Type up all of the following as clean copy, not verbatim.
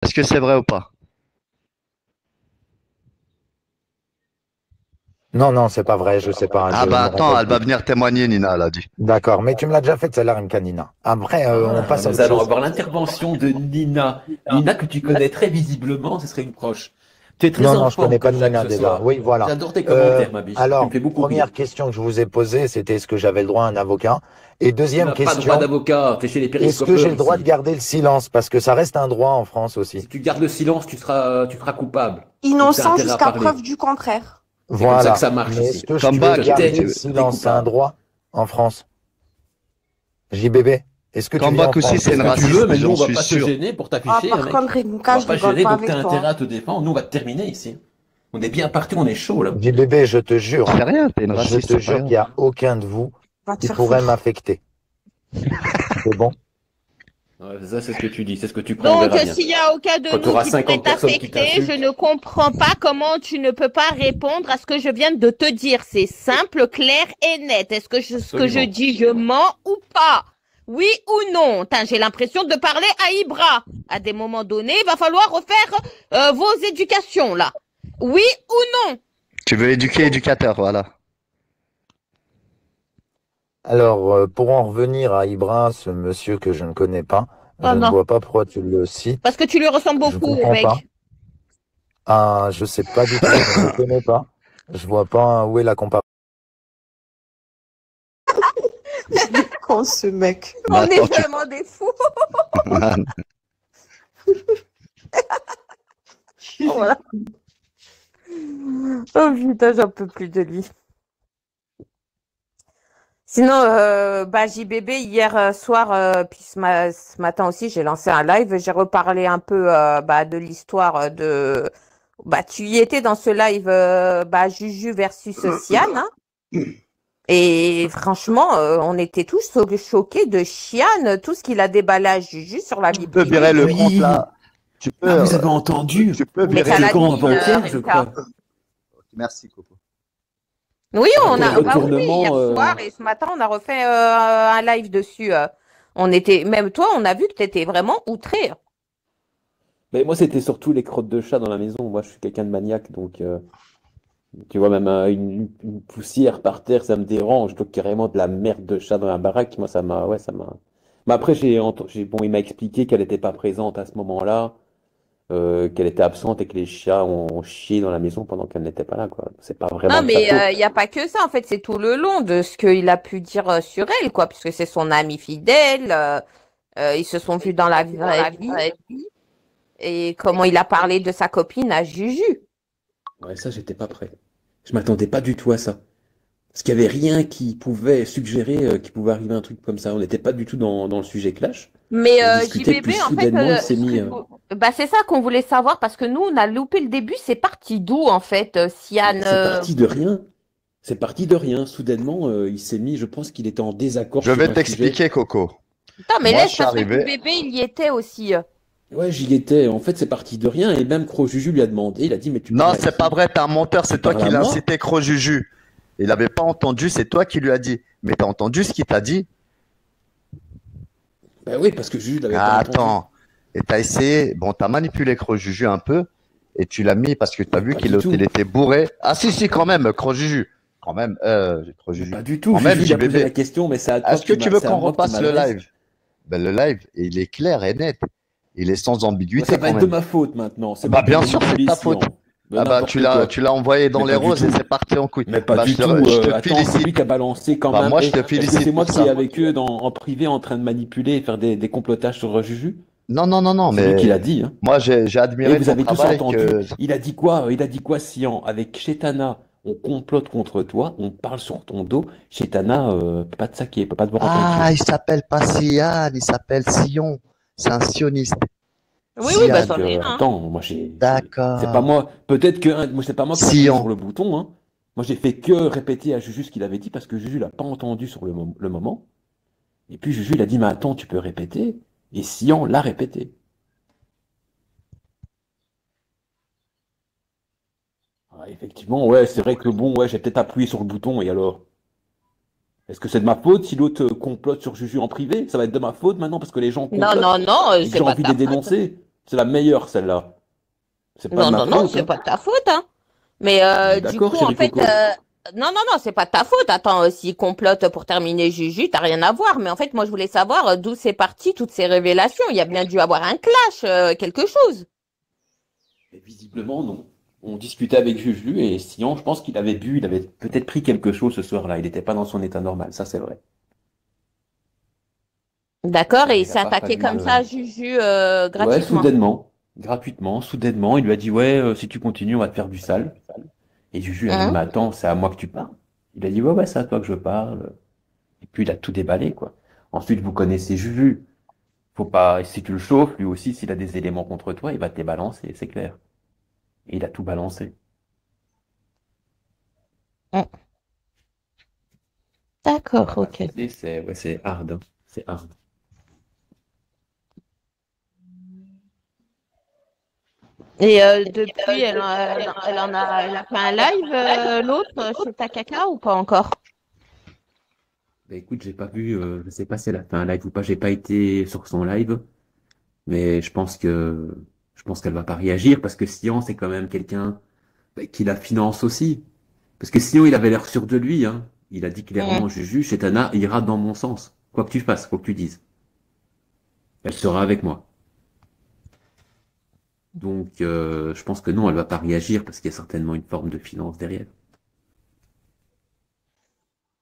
Est-ce que c'est vrai ou pas? Non, non, c'est pas vrai, je sais pas, je Ah bah me attends, rappelle elle va plus. venir témoigner, Nina, elle a dit. D'accord, mais tu me l'as déjà fait celle-là, Canina. Après, on Ah, passe à nous autre allons chose. avoir l'intervention de Nina. Nina que tu connais très visiblement, ce serait une proche. Tu es très Non, en non, je forme connais pas que Jacques Nina ce déjà. soir. Oui, voilà. J'adore tes commentaires, ma biche. Tu me Alors, fais beaucoup rire. première question que je vous ai posée, c'était est-ce que j'avais le droit à un avocat? Et Tu deuxième n'as pas droit question, d'avocat, tu es chez les est-ce que j'ai périscopeurs le droit de ici. garder le silence? Parce que ça reste un droit en France aussi. Si tu gardes le silence, tu seras coupable. Donc tu as Innocent intérêt à jusqu'à parler. preuve du contraire. C'est comme ça que Voilà. ça marche Mais est-ce ici. que je Come peux back, T'es garder le t'es silence? C'est un coupable. droit en France. JBB, est-ce que tu come vis en back aussi, France? c'est Fais ce une que tu veux, raciste, mais nous, j'en on va suis pas te sûr. gêner pour Ah, t'afficher, hein, par contre, mec. On Rebecca, va je pas rigole gêner, pas donc t'as avec intérêt toi. à te défendre. Nous, on va te terminer ici. On est bien parti, on est chaud, là. JBB, C'est rien, t'es une je raciste, te c'est pas jure grave. qu'il n'y a aucun de vous Va te qui faire pourrait foutre. m'affecter. C'est bon? Ouais, ça, c'est ce que tu dis, c'est ce que tu crois, on Donc, verra bien. s'il y a aucun de Quand tu nous auras qui pourrait 50 personnes qui t'affecter, je t'insultent, ne comprends pas comment tu ne peux pas répondre à ce que je viens de te dire. C'est simple, clair et net. Est-ce que ce que je absolument. dis, je mens ou pas? Oui ou non? J'ai l'impression de parler à Ibra. À des moments donnés, il va falloir refaire vos éducations, là. Oui ou non? Tu veux éduquer éducateur, voilà. Alors, pour en revenir à Ibra, ce monsieur que je ne connais pas, Oh je ne non. vois pas pourquoi tu le Parce cites. que tu lui ressembles Je ne beaucoup, comprends pas. mec. Ah, je sais pas du tout, je ne le connais pas. Je vois pas où est la comparaison. Con, ce mec. Mais On est attends, vraiment des fous. Voilà. Oh putain, j'en peux plus de lui. Sinon, JBB, hier soir, puis ce matin aussi, j'ai lancé un live. J'ai reparlé un peu de l'histoire de. Tu y étais dans ce live, Juju versus Sian. Hein. Et franchement, on était tous choqués de Chian, tout ce qu'il a déballé à Juju sur la vie tu peux privée. virer le Oui. compte là. Tu Ah, peux, vous avez entendu? tu peux Mais virer ça le l'a Quand dit, compte. avant-hier, je Rita. crois. Merci, Coco. Oui, on a, Pour le bah oui, hier retournement, soir et ce matin, on a refait un live dessus. On était, même toi, on a vu que tu étais vraiment outré. mais moi, c'était surtout les crottes de chat dans la maison. Moi, je suis quelqu'un de maniaque, donc tu vois, même une poussière par terre, ça me dérange. Donc, carrément de la merde de chat dans la baraque, moi, ça m'a. Mais après, bon, il m'a expliqué qu'elle n'était pas présente à ce moment-là, qu'elle était absente et que les chats ont chié dans la maison pendant qu'elle n'était pas là, quoi. C'est pas vraiment Non, de sa mais faute. il n'y a pas que ça, en fait, c'est tout le long de ce qu'il a pu dire sur elle, quoi, puisque c'est son ami fidèle, ils se sont vus dans la vraie vie, et comment il a parlé de sa copine à Juju. Ouais, ça, j'étais pas prêt. Je m'attendais pas du tout à ça. Parce qu'il n'y avait rien qui pouvait suggérer qu'il pouvait arriver un truc comme ça. On n'était pas du tout dans le sujet clash. Mais On discutait, JBB, puis en fait, soudainement, il s'est mis. c'est ça qu'on voulait savoir, parce que nous, on a loupé le début, c'est parti d'où, en fait, Sian C'est parti de rien. C'est parti de rien. Soudainement, il s'est mis, je pense qu'il était en désaccord Je sur vais un sujet. t'expliquer, Coco. Attends, mais Moi, je laisse, suis parce que arrivé. JBB, il y était aussi. Ouais, j'y étais. En fait, c'est parti de rien. Et même Crojuju lui a demandé, il a dit, mais tu Non, pourrais c'est pas vrai, t'es un menteur, c'est Tu toi parles qui à l'as moi incité, Juju. Il n'avait pas entendu, c'est toi qui lui as dit. Mais t'as entendu ce qu'il t'a dit? Ben oui, parce que Juju l'avait pas Ah, entendu. attends. Et t'as essayé, bon, t'as manipulé Juju un peu, et tu l'as mis parce que t'as vu Pas qu'il du tout. il était bourré. Ah, si, quand même, Juju. Quand même, Mais Juju. pas du tout. Quand même, Juju lui a posé JBB. la question, mais c'est à toi Est-ce que tu veux c'est à qu'on moi que tu repasse le m'adresses. live? Ben, le live, il est clair et net. Il est sans Ouais, ambiguïté ça va quand être de même. ma faute maintenant. C'est Bah, moi qui ai bien sûr, c'est de manipulé ta Sian. faute. Mais Ah bah, n'importe quoi. tu l'as envoyé dans Mais les pas du roses et tout. c'est parti en couille. Mais pas Bah, du tout. je te Attends, c'est félicite. lui qui a balancé quand Bah, même. moi, je te Est-ce que félicite c'est moi pour qui est ça. avec eux en privé en train de manipuler et faire des complotages sur Juju? Non, C'est lui qui l'a mais dit, hein. moi, j'ai Et admiré vous ton avez tous travail entendu. que... Il a dit quoi? Il a dit quoi, Sian? Avec Chetana, on complote contre toi, on parle sur ton dos. Chetana, peut pas te saquer, peut pas te voir en tant que Ah, fille. il s'appelle pas Sian, il s'appelle Sion. C'est un sioniste. Oui, oui, Sian. c'en est un. Attends, moi c'est pas D'accord. moi. Peut-être que moi c'est pas moi qui ai appuyé Sion. sur le bouton, hein. Moi j'ai fait que répéter à Juju ce qu'il avait dit parce que Juju l'a pas entendu sur le moment. Et puis Juju il a dit mais attends tu peux répéter. Et Sian l'a répété. Ah, effectivement ouais c'est vrai que bon ouais j'ai peut-être appuyé sur le bouton et alors est-ce que c'est de ma faute si l'autre complote sur Juju en privé? Ça va être de ma faute maintenant parce que les gens Non, complotent non, non, et que c'est j'ai pas envie de ta les faute. dénoncer. C'est la meilleure, celle-là. C'est pas de Non, ma non, non, faute, c'est hein. pas de ta faute, hein. Mais On est du d'accord, coup, en chérie fait, Coco. non, non, non, c'est pas de ta faute. Attends, s'il complote pour terminer Juju, t'as rien à voir. Mais en fait, moi, je voulais savoir d'où c'est parti toutes ces révélations. Il y a bien dû avoir un clash, quelque chose. Mais visiblement, non. On discutait avec Juju et Sion, je pense qu'il avait bu, il avait peut-être pris quelque chose ce soir-là. Il n'était pas dans son état normal, ça c'est vrai. D'accord, et Mais il il n'a s'est pas attaqué fallu. comme ça à Juju Ouais, gratuitement. soudainement, gratuitement, soudainement, il lui a dit, ouais, si tu continues, on va te faire du sale. Et Juju a dit, Hein. mais attends, c'est à moi que tu parles. Il a dit, ouais, ouais, c'est à toi que je parle. Et puis il a tout déballé, quoi. Ensuite, vous connaissez Juju. Faut pas, si tu le chauffes, lui aussi, s'il a des éléments contre toi, il va te les balancer, c'est clair. Et il a tout balancé. Hein. On D'accord, va pas ok. citer, c'est ouais, c'est hard, hein. C'est hard. Et depuis, elle a fait un live, l'autre, chez Takaka ou pas encore? Bah écoute, j'ai pas vu, je sais pas si elle a fait un live ou pas, j'ai pas été sur son live, mais je pense qu'elle va pas réagir parce que Sian, c'est quand même quelqu'un bah, qui la finance aussi. Parce que Sian, il avait l'air sûr de lui, hein. Il a dit Hein. clairement, Juju, Chetana ira dans mon sens. Quoi que tu fasses, quoi que tu dises. Elle sera avec moi. Donc, je pense que non, elle va pas réagir parce qu'il y a certainement une forme de finance derrière.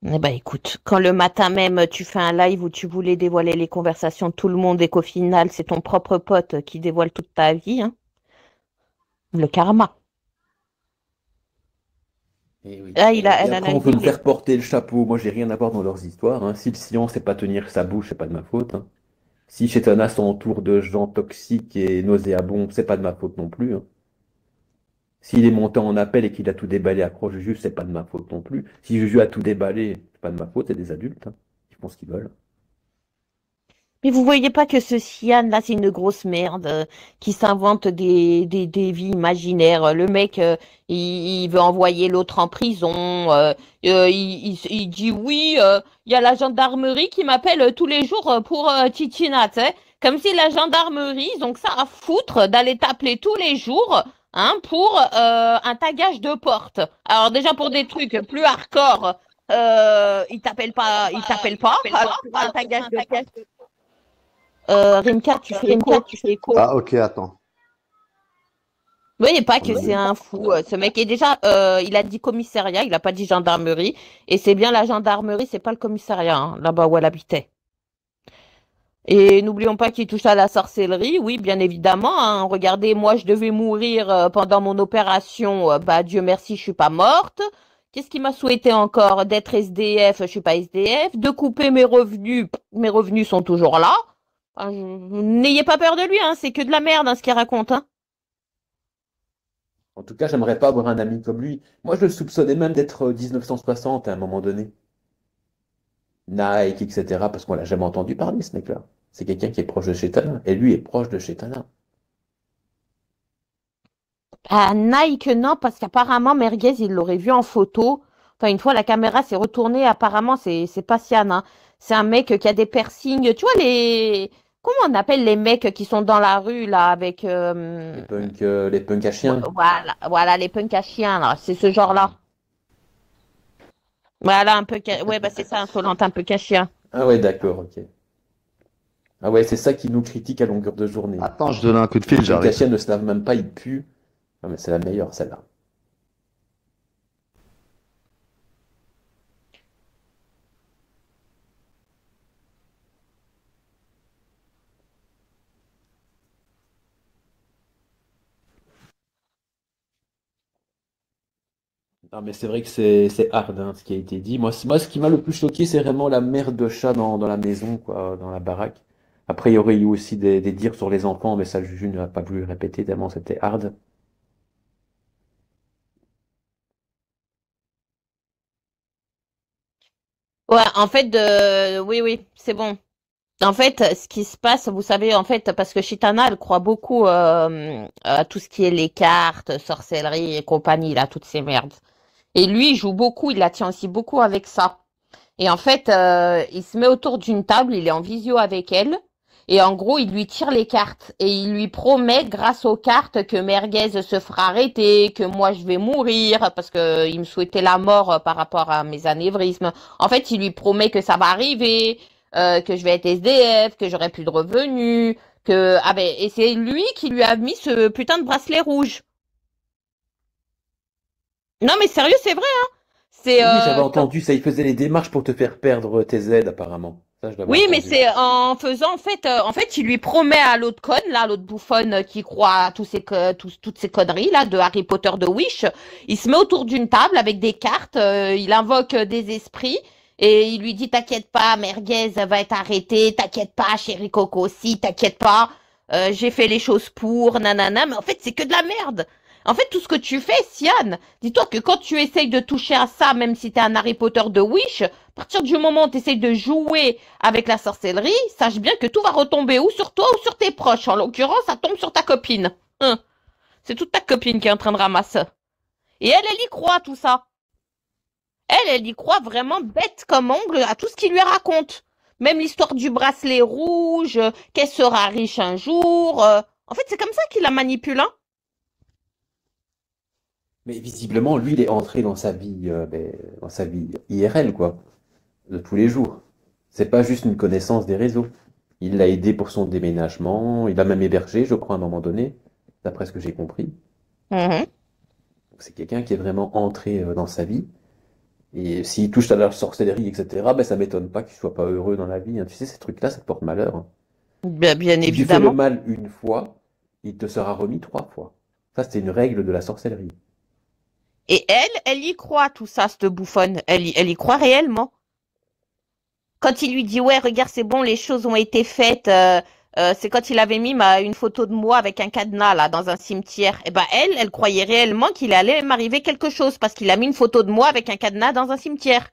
Eh ben écoute, quand le matin même tu fais un live où tu voulais dévoiler les conversations de tout le monde et qu'au final c'est ton propre pote qui dévoile toute ta vie, hein, le karma. Et oui. Ah, Et elle en a après, on eu peut me des. faire porter le chapeau. Moi, j'ai rien à voir dans leurs histoires, hein. Si le Sion sait pas tenir sa bouche, c'est pas de ma faute, hein. Si Chetana s'entoure de gens toxiques et nauséabonds, c'est pas de ma faute non plus, hein. S'il est monté en appel et qu'il a tout déballé à Croix-Juju, c'est pas de ma faute non plus. Si Juju a tout déballé, c'est pas de ma faute, c'est des adultes, hein. Ils font ce qu'ils veulent. Mais vous voyez pas que ce Sian là c'est une grosse merde qui s'invente des vies imaginaires. Le mec il veut envoyer l'autre en prison. Il dit oui, il y a la gendarmerie qui m'appelle tous les jours pour Titina, tu sais. Comme si la gendarmerie, ils ont que ça à foutre d'aller t'appeler tous les jours, hein, pour un tagage de porte. Alors déjà pour des trucs plus hardcore, ils t'appellent pas. Alors pour un tagage de porte. Rimka, tu fais écho. Ah, ok, attends. Vous voyez pas que c'est Oui. un fou. Ce mec est déjà, il a dit commissariat, il a pas dit gendarmerie. Et c'est bien la gendarmerie, c'est pas le commissariat, hein, là-bas où elle habitait. Et n'oublions pas qu'il touche à la sorcellerie, oui, bien évidemment, hein. Regardez, moi, je devais mourir pendant mon opération. Bah, Dieu merci, je suis pas morte. Qu'est-ce qu'il m'a souhaité encore? D'être SDF, je suis pas SDF. De couper mes revenus sont toujours là. Enfin, n'ayez pas peur de lui, hein, c'est que de la merde, hein, ce qu'il raconte, hein. En tout cas, j'aimerais pas avoir un ami comme lui. Moi, je le soupçonnais même d'être 1960 à un moment donné. Nike, etc. Parce qu'on l'a jamais entendu parler, ce mec-là. C'est quelqu'un qui est proche de Chetana. Et lui est proche de Chetana. Ah, Nike, non, parce qu'apparemment, Merguez, il l'aurait vu en photo. Enfin, une fois, la caméra s'est retournée. Apparemment, c'est pas Sian, hein. C'est un mec qui a des piercings. Tu vois, comment on appelle les mecs qui sont dans la rue, là, avec. Les punks à chiens. Voilà, voilà, les punks à chiens, là. C'est ce genre-là. Voilà, un peu. Ouais, bah, c'est ça, insolente, un peu à chien. Ah ouais, d'accord, ok. Ah ouais, c'est ça qui nous critique à longueur de journée. Attends, je donne un coup de fil, Le punk à j'arrive. chien ne se lave même pas, il pue. Ah, mais c'est la meilleure, celle-là. Non, mais c'est vrai que c'est hard, hein, ce qui a été dit. Moi, ce qui m'a le plus choqué, c'est vraiment la merde de chat dans la maison, quoi, dans la baraque. Après, il y aurait eu aussi des dires sur les enfants, mais ça, Juju n'a pas voulu répéter tellement c'était hard. Ouais, en fait, oui, oui, c'est bon. En fait, ce qui se passe, vous savez, en fait, parce que Chitana, elle croit beaucoup à tout ce qui est les cartes, sorcellerie et compagnie, là, toutes ces merdes. Et lui, il joue beaucoup, il la tient aussi beaucoup avec ça. Et en fait, il se met autour d'une table, il est en visio avec elle. Et en gros, il lui tire les cartes et il lui promet, grâce aux cartes, que Merguez se fera arrêter, que moi je vais mourir parce que il me souhaitait la mort par rapport à mes anévrismes. En fait, il lui promet que ça va arriver, que je vais être SDF, que j'aurai plus de revenus, et c'est lui qui lui a mis ce putain de bracelet rouge. Non mais sérieux, c'est vrai, hein. C'est Oui, j'avais entendu ça. Il faisait les démarches pour te faire perdre tes aides, apparemment. Ça, je l'avais Oui, mais entendu. c'est en faisant, en fait, il lui promet à l'autre conne, là, l'autre bouffonne qui croit à toutes ces conneries, là, de Harry Potter, de Wish. Il se met autour d'une table avec des cartes, il invoque des esprits, et il lui dit, t'inquiète pas, Merguez va être arrêtée, t'inquiète pas, chérie Coco aussi, t'inquiète pas, j'ai fait les choses pour, nanana, mais en fait, c'est que de la merde. En fait, tout ce que tu fais, Sian, dis-toi que quand tu essayes de toucher à ça, même si t'es un Harry Potter de Wish, à partir du moment où tu essayes de jouer avec la sorcellerie, sache bien que tout va retomber ou sur toi ou sur tes proches. En l'occurrence, ça tombe sur ta copine. C'est toute ta copine qui est en train de ramasser. Et elle y croit tout ça. Elle y croit vraiment bête comme ongle à tout ce qu'il lui raconte. Même l'histoire du bracelet rouge, qu'elle sera riche un jour. En fait, c'est comme ça qu'il la manipule, hein. Mais visiblement, lui, il est entré dans sa vie IRL, quoi, de tous les jours. C'est pas juste une connaissance des réseaux. Il l'a aidé pour son déménagement. Il l'a même hébergé, je crois, à un moment donné, d'après ce que j'ai compris. Mhm. Donc, c'est quelqu'un qui est vraiment entré dans sa vie. Et s'il touche à la sorcellerie, etc., ben, ça m'étonne pas qu'il soit pas heureux dans la vie, hein. Tu sais, ces trucs-là, ça te porte malheur, hein. Bien Si tu fais le évidemment. mal une fois, il te sera remis 3 fois. Ça, c'est une règle de la sorcellerie. Et elle y croit tout ça, cette bouffonne. Elle y croit réellement. Quand il lui dit ouais, regarde, c'est bon, les choses ont été faites. C'est quand il avait mis une photo de moi avec un cadenas là dans un cimetière. Et ben elle croyait réellement qu'il allait m'arriver quelque chose parce qu'il a mis une photo de moi avec un cadenas dans un cimetière.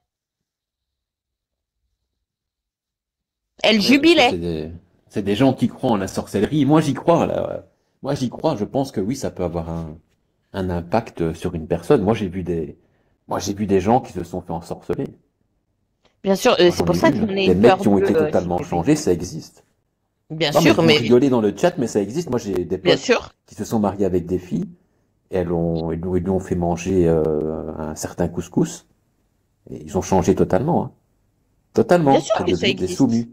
Elle Ouais, parce que jubilait. c'est des gens qui croient en la sorcellerie. Moi, j'y crois, là. Moi, j'y crois. Je pense que oui, ça peut avoir un impact sur une personne. Moi, j'ai vu des gens qui se sont fait ensorceler. Bien sûr, Moi, c'est j'en pour ai ça vu, que hein. j'en ai Des eu mecs peur qui ont de été totalement JBB. changés, ça existe. Bien Non, mais sûr, vous mais rigolez dans le chat, mais ça existe. Moi, j'ai des bien potes sûr. qui se sont mariés avec des filles et ils lui ont fait manger un certain couscous et ils ont changé totalement, hein. Bien Totalement. sûr C'est que ça devenu des existe. soumis.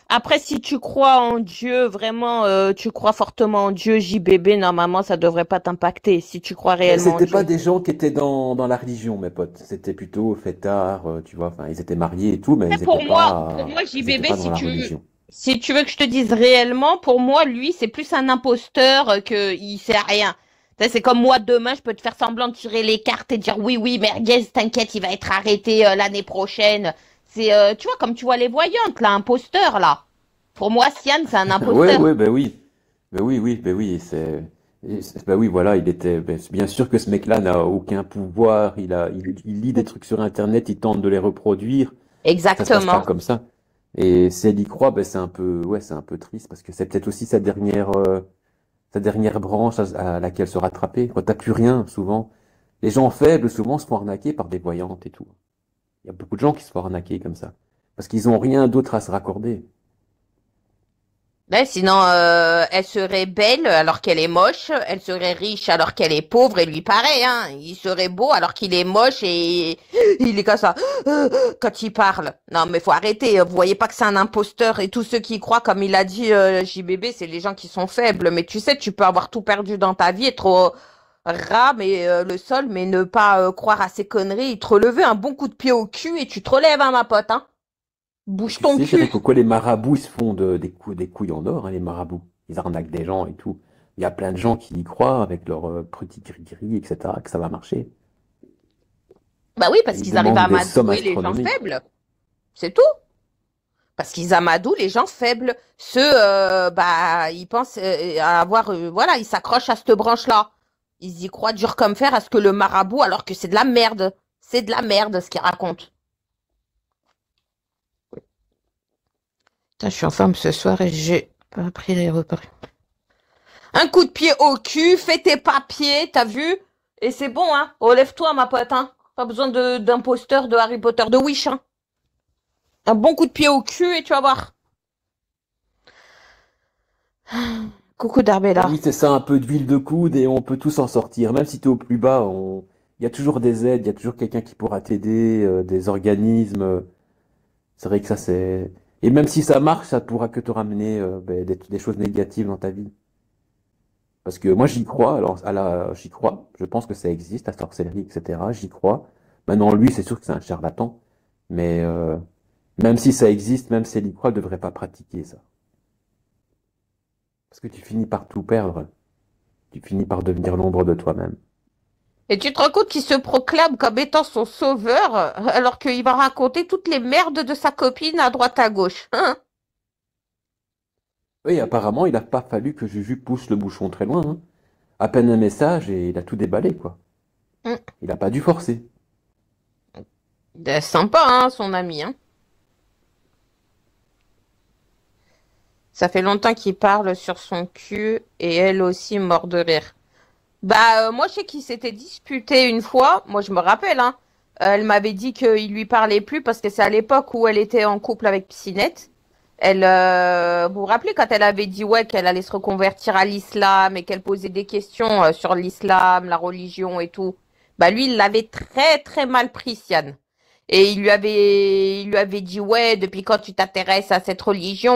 Après, si tu crois en Dieu, vraiment, tu crois fortement en Dieu, JBB, normalement, ça devrait pas t'impacter. Si tu crois Mais réellement en c'était pas Dieu. des gens qui étaient dans la religion, mes potes. C'était plutôt fêtards, tu vois. Enfin, ils étaient mariés et tout, mais Pour moi, ils étaient JBB, pas dans la religion. si tu veux que je te dise réellement, pour moi, lui, c'est plus un imposteur que il sait rien. Tu sais, c'est comme moi, demain, je peux te faire semblant de tirer les cartes et dire oui, oui, Merguez, t'inquiète, il va être arrêté l'année prochaine. C'est, tu vois, comme tu vois les voyantes, là, imposteur, là. Pour moi, Sian, c'est un Ouais, imposteur. ouais, ben oui. Ben oui, oui, ben oui, ben oui, voilà, bien sûr que ce mec-là n'a aucun pouvoir. Il lit des trucs sur Internet, il tente de les reproduire. Ça se passe pas Exactement. comme ça. Et si elle y croit, ben ouais, c'est un peu triste parce que c'est peut-être aussi sa dernière branche à laquelle se rattraper. Quand t'as plus rien, souvent, les gens faibles, souvent, se font arnaquer par des voyantes et tout. Il y a beaucoup de gens qui se font arnaquer comme ça. Parce qu'ils ont rien d'autre à se raccorder. Ouais, sinon, elle serait belle alors qu'elle est moche, elle serait riche alors qu'elle est pauvre, et lui pareil, hein. Il serait beau alors qu'il est moche et il est comme ça quand il parle. Non, mais faut arrêter. Vous voyez pas que c'est un imposteur et tous ceux qui y croient, comme il a dit JBB, c'est les gens qui sont faibles. Mais tu sais, tu peux avoir tout perdu dans ta vie, être au ras, mais le sol, mais ne pas croire à ces conneries, te relever un bon coup de pied au cul et tu te relèves, hein, ma pote, hein. Et Bouge tu ton sais, cul. chérie, pourquoi les marabouts, ils se font des couilles en or, hein, les marabouts. Ils arnaquent des gens et tout. Il y a plein de gens qui y croient avec leur petit gris-gris, etc., que ça va marcher. Bah oui, parce Ils qu'ils arrivent à demandent des sommes amadouer les gens astronomiques. faibles. C'est tout. Parce qu'ils amadouent les gens faibles. Ceux, bah, ils pensent à avoir, voilà, ils s'accrochent à cette branche-là. Ils y croient dur comme fer à ce que le marabout, alors que c'est de la merde. C'est de la merde ce qu'ils racontent. Putain, je suis en forme ce soir et j'ai pas pris les repas. Un coup de pied au cul, fais tes papiers, t'as vu? Et c'est bon, hein. Relève-toi, ma pote, hein. Pas besoin d'imposteur de Harry Potter, de Wish, hein. Un bon coup de pied au cul et tu vas voir. Coucou Darbella. Oui, c'est ça, un peu d'huile de coude et on peut tous en sortir. Même si tu es au plus bas, il y a toujours des aides, il y a toujours quelqu'un qui pourra t'aider, des organismes. C'est vrai que ça, c'est... Et même si ça marche, ça pourra que te ramener des choses négatives dans ta vie. Parce que moi, j'y crois, alors j'y crois. Je pense que ça existe, la sorcellerie, etc. J'y crois. Maintenant, lui, c'est sûr que c'est un charlatan. Mais même si ça existe, même si elle y croit, elle ne devrait pas pratiquer ça. Parce que tu finis par tout perdre. Tu finis par devenir l'ombre de toi-même. Et tu te rends compte qu'il se proclame comme étant son sauveur, alors qu'il va raconter toutes les merdes de sa copine à droite à gauche. Hein. Oui, apparemment, il n'a pas fallu que Juju pousse le bouchon très loin, hein. À peine un message et il a tout déballé, quoi. Mm. Il n'a pas dû forcer. Sympa, hein, son ami. Hein. Ça fait longtemps qu'il parle sur son cul et elle aussi mord de rire. Bah, moi, je sais qu'ils s'étaient disputés une fois. Moi, je me rappelle, hein. Elle m'avait dit qu'il lui parlait plus parce que c'est à l'époque où elle était en couple avec Piscinette. Vous vous rappelez quand elle avait dit ouais qu'elle allait se reconvertir à l'islam et qu'elle posait des questions sur l'islam, la religion et tout. Bah lui, il l'avait très très mal pris, Sian. Et il lui avait dit ouais, depuis quand tu t'intéresses à cette religion,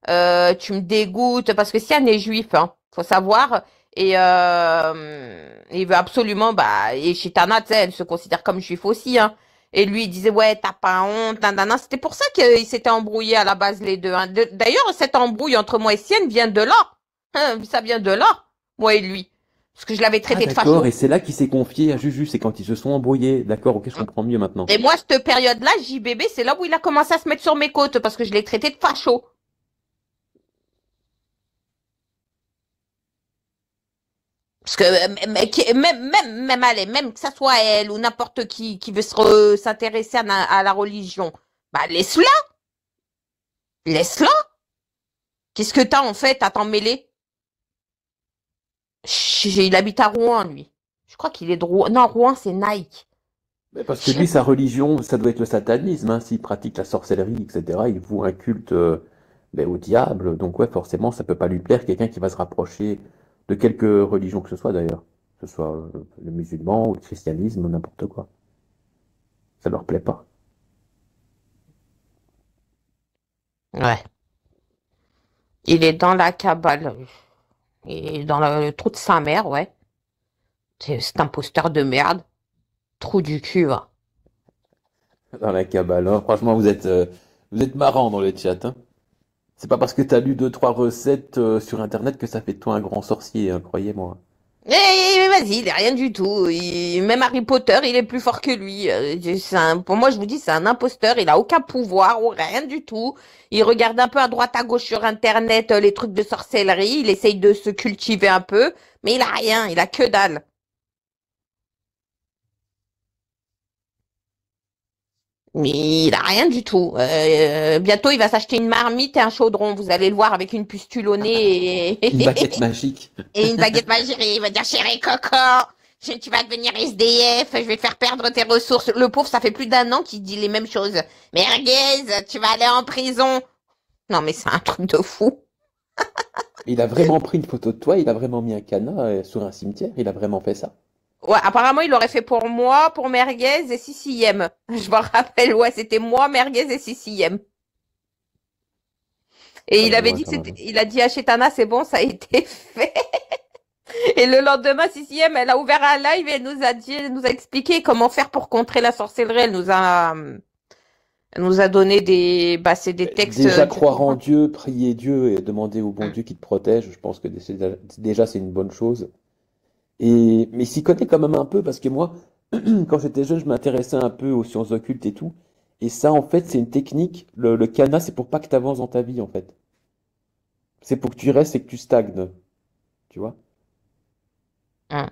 tu me dégoûtes parce que Sian est juif, hein, faut savoir. Et il veut absolument, bah, et Chitana, tu sais, elle se considère comme juif aussi, hein. Et lui, il disait, ouais, t'as pas honte, nanana. C'était pour ça qu'ils s'étaient embrouillés à la base, les deux. Hein. D'ailleurs, cette embrouille entre moi et Sienne vient de là. Hein, ça vient de là, moi et lui. Parce que je l'avais Ah, traité de d'accord, facho. et c'est là qu'il s'est confié à Juju, c'est quand ils se sont embrouillés. D'accord, ok, je comprends mieux maintenant. Et moi, cette période-là, JBB, c'est là où il a commencé à se mettre sur mes côtes parce que je l'ai traité de facho. Parce que allez, même que ça soit elle ou n'importe qui veut s'intéresser à la religion, bah laisse-la, laisse-la. Qu'est-ce que t'as en fait à t'en mêler? Il habite à Rouen, lui. Je crois qu'il est de Rouen. Non, Rouen, c'est Nike. Mais parce que lui, sa religion, ça doit être le satanisme, hein. S'il pratique la sorcellerie, etc., il voue un culte au diable. Donc ouais, forcément, ça peut pas lui plaire quelqu'un qui va se rapprocher de quelque religion que ce soit d'ailleurs. Que ce soit le musulman ou le christianisme ou n'importe quoi. Ça leur plaît pas. Ouais. Il est dans la cabale. Il est dans le trou de sa mère, ouais. C'est un posteur de merde. Trou du cul, va. Dans la cabale, hein. Franchement, vous êtes marrant dans le chat, hein. C'est pas parce que t'as lu deux, trois recettes sur Internet que ça fait de toi un grand sorcier, hein, croyez-moi. Mais vas-y, il est rien du tout. Même Harry Potter, il est plus fort que lui. Pour moi, je vous dis, c'est un imposteur. Il a aucun pouvoir ou rien du tout. Il regarde un peu à droite, à gauche sur Internet les trucs de sorcellerie. Il essaye de se cultiver un peu, mais il a rien. Il a que dalle. Mais il a rien du tout. Bientôt, il va s'acheter une marmite et un chaudron. Vous allez le voir avec une pustule au nez Une baguette magique. et une baguette magique. Il va dire, chérie Coco, tu vas devenir SDF, je vais te faire perdre tes ressources. Le pauvre, ça fait plus d'un an qu'il dit les mêmes choses. Merguez, tu vas aller en prison. Non, mais c'est un truc de fou. Il a vraiment pris une photo de toi, il a vraiment mis un cadenas sur un cimetière, il a vraiment fait ça. Ouais, apparemment, il l'aurait fait pour moi, pour Merguez et Siciem. Je me rappelle, ouais, c'était moi, Merguez et Siciem. Et Ah il bah avait ouais, dit quand même. il a dit à Chetana, c'est bon, ça a été fait. Et le lendemain, Siciem, elle a ouvert un live et elle nous a expliqué comment faire pour contrer la sorcellerie. Elle nous a donné c'est des textes Déjà du croire en Coran. Dieu, prier Dieu et demander au bon Dieu qui te protège, je pense que déjà c'est une bonne chose. Mais il s'y connaît quand même un peu parce que moi, quand j'étais jeune, je m'intéressais un peu aux sciences occultes et tout. Et ça, en fait, c'est une technique. Le cadenas, c'est pour pas que tu avances dans ta vie, en fait. C'est pour que tu restes et que tu stagnes, tu vois. Hum.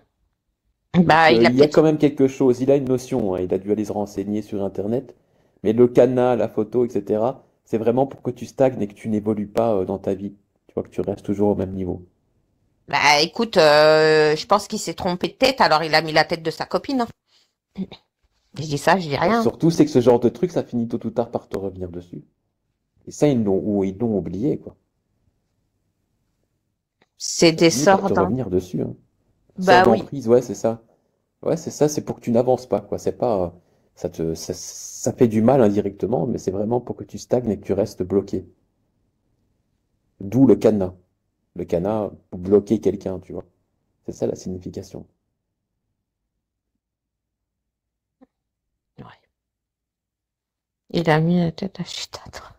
Donc Bah, il a il y a peut-être. quand même quelque chose. Il a une notion, hein. Il a dû aller se renseigner sur Internet. Mais le cadenas, la photo, etc., c'est vraiment pour que tu stagnes et que tu n'évolues pas dans ta vie. Tu vois, que tu restes toujours au même niveau. Bah, écoute, je pense qu'il s'est trompé de tête, alors il a mis la tête de sa copine. Hein. Je dis ça, je dis Et rien. surtout, c'est que ce genre de truc, ça finit tôt ou tard par te revenir dessus. Et ça, ils l'ont oublié, quoi. C'est Ça des finit par sorts te d'en... revenir dessus, hein. Sort Bah oui. d'emprise, ouais, c'est ça. Ouais, c'est ça, c'est pour que tu n'avances pas, quoi. C'est pas, ça fait du mal indirectement, mais c'est vraiment pour que tu stagnes et que tu restes bloqué. D'où le cadenas. Le cadenas pour bloquer quelqu'un, tu vois. C'est ça la signification. Ouais. Il a mis la tête à Chitâtre.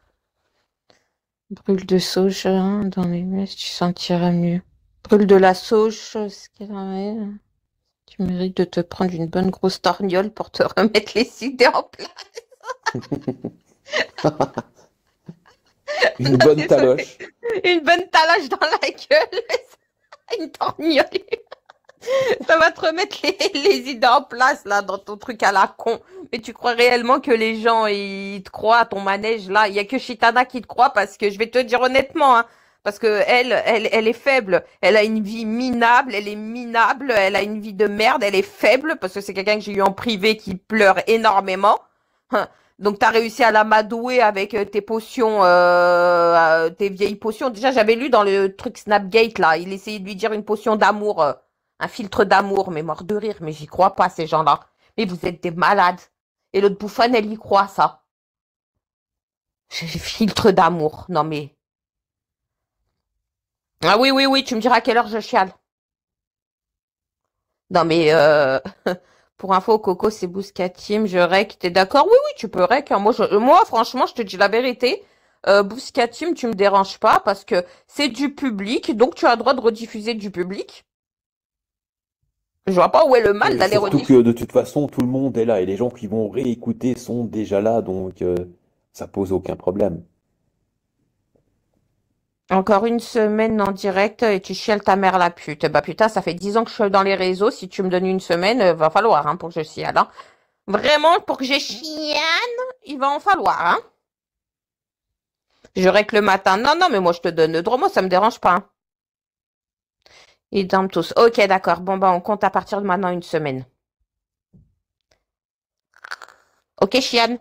Brûle de sauge hein, dans les messes, tu sentiras mieux. Brûle de la sauge, ce qu'il en est. Tu mérites de te prendre une bonne grosse torgnole pour te remettre les idées en place. Une Non, bonne désolé. taloche. Une bonne talage dans la gueule. Une torgnole. Ça va te remettre les idées en place, là, dans ton truc à la con. Mais tu crois réellement que les gens, ils te croient à ton manège, là? Il y a que Chitana qui te croit parce que je vais te dire honnêtement, hein, parce que elle est faible. Elle a une vie minable, elle est minable, elle a une vie de merde, elle est faible parce que c'est quelqu'un que j'ai eu en privé qui pleure énormément. Hein. Donc t'as réussi à l'amadouer avec tes potions, tes vieilles potions. Déjà j'avais lu dans le truc Snapgate là, il essayait de lui dire une potion d'amour, un filtre d'amour, mais mort de rire, mais j'y crois pas ces gens-là. Mais vous êtes des malades. Et l'autre bouffonne, elle y croit ça. Filtre d'amour, non mais. Ah oui oui oui, tu me diras à quelle heure je chiale. Non mais pour info, Coco, c'est Bouscatim, je rec, t'es d'accord? Oui, oui, tu peux rec. Hein. Moi, franchement, je te dis la vérité. Bouscatim, tu me déranges pas parce que c'est du public, donc tu as le droit de rediffuser du public. Je vois pas où est le mal d'aller Surtout rediffuser. que de toute façon, tout le monde est là et les gens qui vont réécouter sont déjà là, donc ça pose aucun problème. Encore une semaine en direct et tu chiales ta mère la pute. Bah putain, ça fait 10 ans que je suis dans les réseaux. Si tu me donnes une semaine, va falloir hein, pour que je chiale. Hein. Vraiment, pour que je chiale, il va en falloir. Hein. Je règle le matin. Non, non, mais moi je te donne le droit. Moi, ça me dérange pas. Hein. Ils dorment tous. Ok, d'accord. Bon, bah on compte à partir de maintenant une semaine. Ok, Chiane.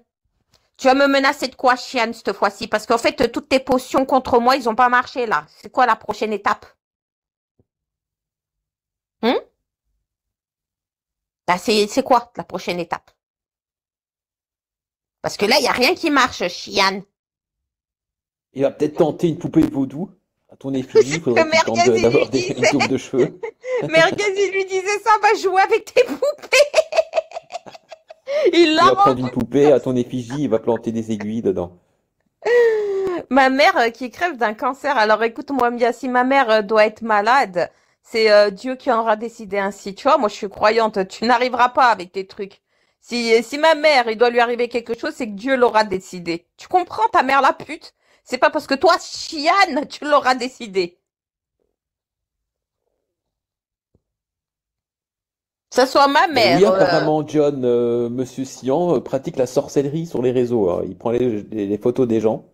Tu vas me menacer de quoi, Chiane, cette fois-ci? Parce qu'en fait, toutes tes potions contre moi, ils ont pas marché là. C'est quoi la prochaine étape? Hum? Bah, c'est quoi la prochaine étape? Parce que là, il n'y a rien qui marche, Chiane. Il va peut-être tenter une poupée vaudou à ton effigie. Il Que faudrait qu'il tente Merguez, il lui d'avoir une disait. touffe de cheveux. Merguez, il lui disait ça, va jouer avec tes poupées. Il Il l'a va prendre rendu. une poupée à ton effigie, il va planter des aiguilles dedans. Ma mère qui crève d'un cancer. Alors écoute-moi, Mia, si ma mère doit être malade, c'est Dieu qui en aura décidé ainsi. Tu vois, moi je suis croyante. Tu n'arriveras pas avec tes trucs. Si ma mère, il doit lui arriver quelque chose, c'est que Dieu l'aura décidé. Tu comprends, ta mère la pute? C'est pas parce que toi, Chiane, tu l'auras décidé. Que ce soit ma Mais oui, mère. apparemment, John, Monsieur Sian, pratique la sorcellerie sur les réseaux. Hein. Il prend les photos des gens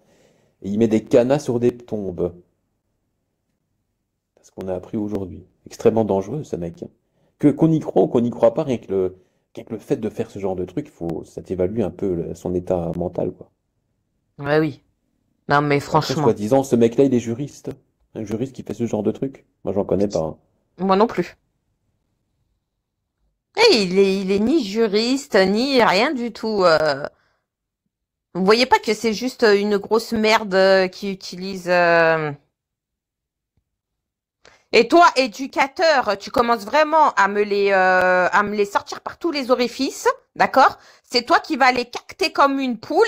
et il met des cadenas sur des tombes. C'est ce qu'on a appris aujourd'hui. Extrêmement dangereux, ce mec. Qu'on y croit ou qu'on n'y croit pas, rien que le fait de faire ce genre de truc, ça t'évalue un peu son état mental, quoi. Ouais, oui. Non, mais Après, franchement, soi-disant, ce mec-là, il est juriste. Un juriste qui fait ce genre de truc. Moi, j'en connais pas. Hein. moi non plus. Et il est ni juriste, ni rien du tout. Vous voyez pas que c'est juste une grosse merde qui utilise. Et toi, éducateur, tu commences vraiment à me les sortir par tous les orifices, d'accord? C'est toi qui vas les cacter comme une poule,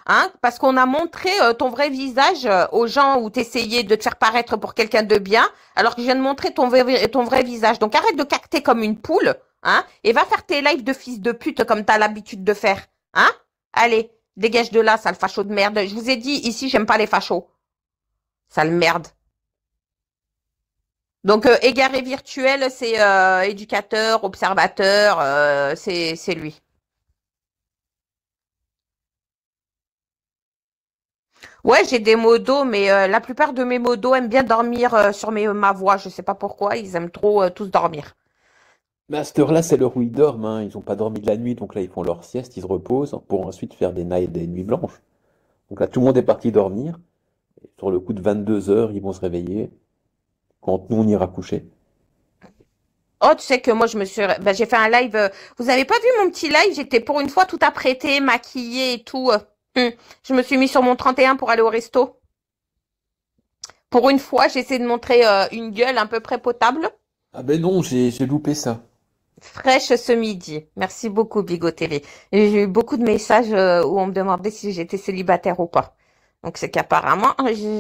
hein? Parce qu'on a montré ton vrai visage aux gens où t'essayais de te faire paraître pour quelqu'un de bien, alors que je viens de montrer ton vrai visage. Donc arrête de cacter comme une poule, hein? Et va faire tes lives de fils de pute comme t'as l'habitude de faire, hein? Allez, dégage de là, sale facho de merde. Je vous ai dit, ici, j'aime pas les fachos. Sale merde. Donc, égaré virtuel, c'est éducateur, observateur, c'est lui. Ouais, j'ai des modos, mais la plupart de mes modos aiment bien dormir sur ma voix. Je sais pas pourquoi, ils aiment trop tous dormir. Mais à cette heure-là, c'est l'heure où ils dorment. Hein. Ils n'ont pas dormi de la nuit, donc là, ils font leur sieste, ils se reposent pour ensuite faire des nuits blanches. Donc là, tout le monde est parti dormir. Et sur le coup de 22 heures, ils vont se réveiller. quand nous on ira coucher. Oh, tu sais que moi, j'ai fait un live. Vous avez pas vu mon petit live? J'étais pour une fois tout apprêtée, maquillée et tout. Je me suis mis sur mon 31 pour aller au resto. Pour une fois, j'essaie de montrer une gueule à peu près potable. Ah ben non, j'ai loupé ça. Fraîche ce midi. Merci beaucoup, Bigot TV. Et j'ai eu beaucoup de messages où on me demandait si j'étais célibataire ou pas. Donc c'est qu'apparemment,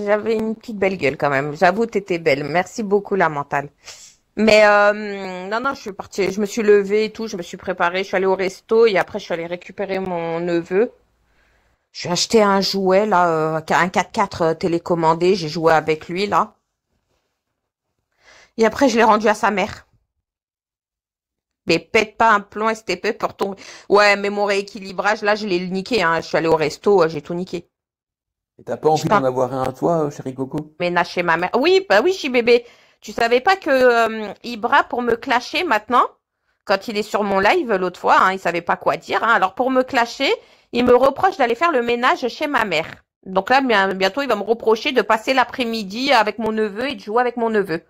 j'avais une petite belle gueule quand même. J'avoue, t'étais belle. Merci beaucoup, la mentale. Mais non, je suis partie, je me suis levée et tout, je me suis préparée, je suis allée au resto et après je suis allée récupérer mon neveu. Je suis acheté un jouet là, un 4x4 télécommandé, j'ai joué avec lui là. Et après je l'ai rendu à sa mère. Mais pète pas un plomb STP pour ton... Ouais, mais mon rééquilibrage là, je l'ai niqué, hein. Je suis allée au resto, j'ai tout niqué. Et t'as pas envie Putain. d'en avoir un à toi, chérie Coco? Ménage chez ma mère. Oui, bah oui, bébé. Tu savais pas que Ibra, pour me clasher maintenant, quand il est sur mon live l'autre fois, hein, il savait pas quoi dire. Hein, alors pour me clasher, il me reproche d'aller faire le ménage chez ma mère. Donc là, bientôt, il va me reprocher de passer l'après-midi avec mon neveu et de jouer avec mon neveu.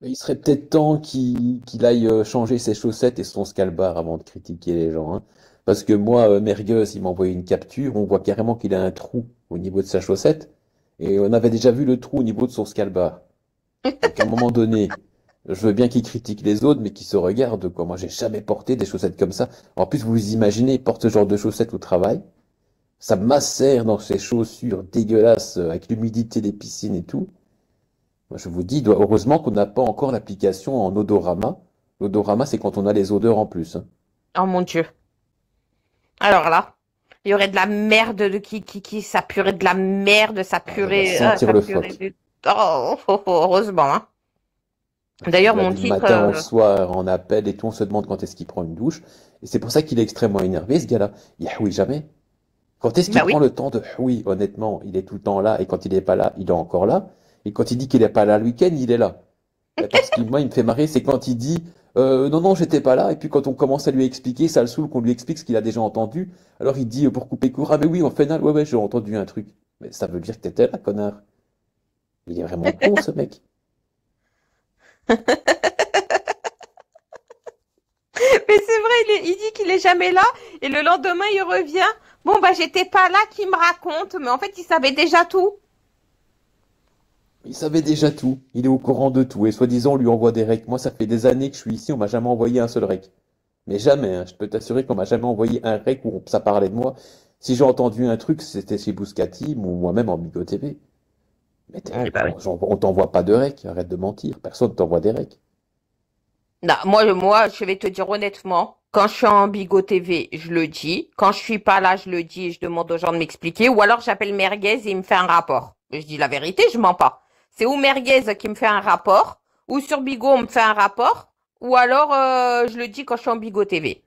Il serait peut-être temps qu'il aille changer ses chaussettes et son scalbar avant de critiquer les gens, hein. Parce que moi, Merguez, il m'a envoyé une capture, on voit carrément qu'il a un trou au niveau de sa chaussette, et on avait déjà vu le trou au niveau de son scalbar. Donc à un moment donné, je veux bien qu'il critique les autres, mais qu'il se regarde, quoi. Moi, j'ai jamais porté des chaussettes comme ça. En plus, vous vous imaginez, il porte ce genre de chaussettes au travail, ça macère dans ses chaussures dégueulasses, avec l'humidité des piscines et tout. Moi, je vous dis, heureusement qu'on n'a pas encore l'application en odorama. L'odorama, c'est quand on a les odeurs en plus, hein. Oh mon Dieu. Alors là, il y aurait de la merde ça puerait de la merde, ça purait, sentir ça le purait phoque. heureusement, hein. D'ailleurs, Il a mon du titre, matin au soir en appel et tout, on se demande quand est-ce qu'il prend une douche. Et c'est pour ça qu'il est extrêmement énervé, ce gars-là. Il oui jamais. Quand est-ce qu'il bah oui. prend le temps de oui, honnêtement, il est tout le temps là, et quand il n'est pas là, il est encore là. Et quand il dit qu'il n'est pas là le week-end, il est là. Parce que moi, il me fait marrer, c'est quand il dit non, non, j'étais pas là. Et puis quand on commence à lui expliquer, ça le saoule qu'on lui explique ce qu'il a déjà entendu. Alors il dit pour couper court, ah mais oui, en final, ouais, j'ai entendu un truc. Mais ça veut dire que t'étais là, connard. Il est vraiment con, ce mec. Mais c'est vrai, il dit qu'il est jamais là et le lendemain il revient. Bon bah j'étais pas là, qui me raconte, mais en fait il savait déjà tout. Il savait déjà tout. Il est au courant de tout. Et soi-disant, on lui envoie des recs. Moi, ça fait des années que je suis ici, on m'a jamais envoyé un seul rec. Mais jamais, hein. Je peux t'assurer qu'on m'a jamais envoyé un rec où ça parlait de moi. Si j'ai entendu un truc, c'était chez Bouscati ou moi-même en Bigot TV. Mais Bah oui. on t'envoie pas de rec. Arrête de mentir. Personne t'envoie des recs. Non, moi je vais te dire honnêtement, quand je suis en Bigot TV, je le dis. Quand je suis pas là, je le dis et je demande aux gens de m'expliquer. Ou alors j'appelle Merguez et il me fait un rapport. Je dis la vérité, je mens pas. C'est ou Merguez qui me fait un rapport, ou sur Bigot on me fait un rapport, ou alors je le dis quand je suis en Bigot TV.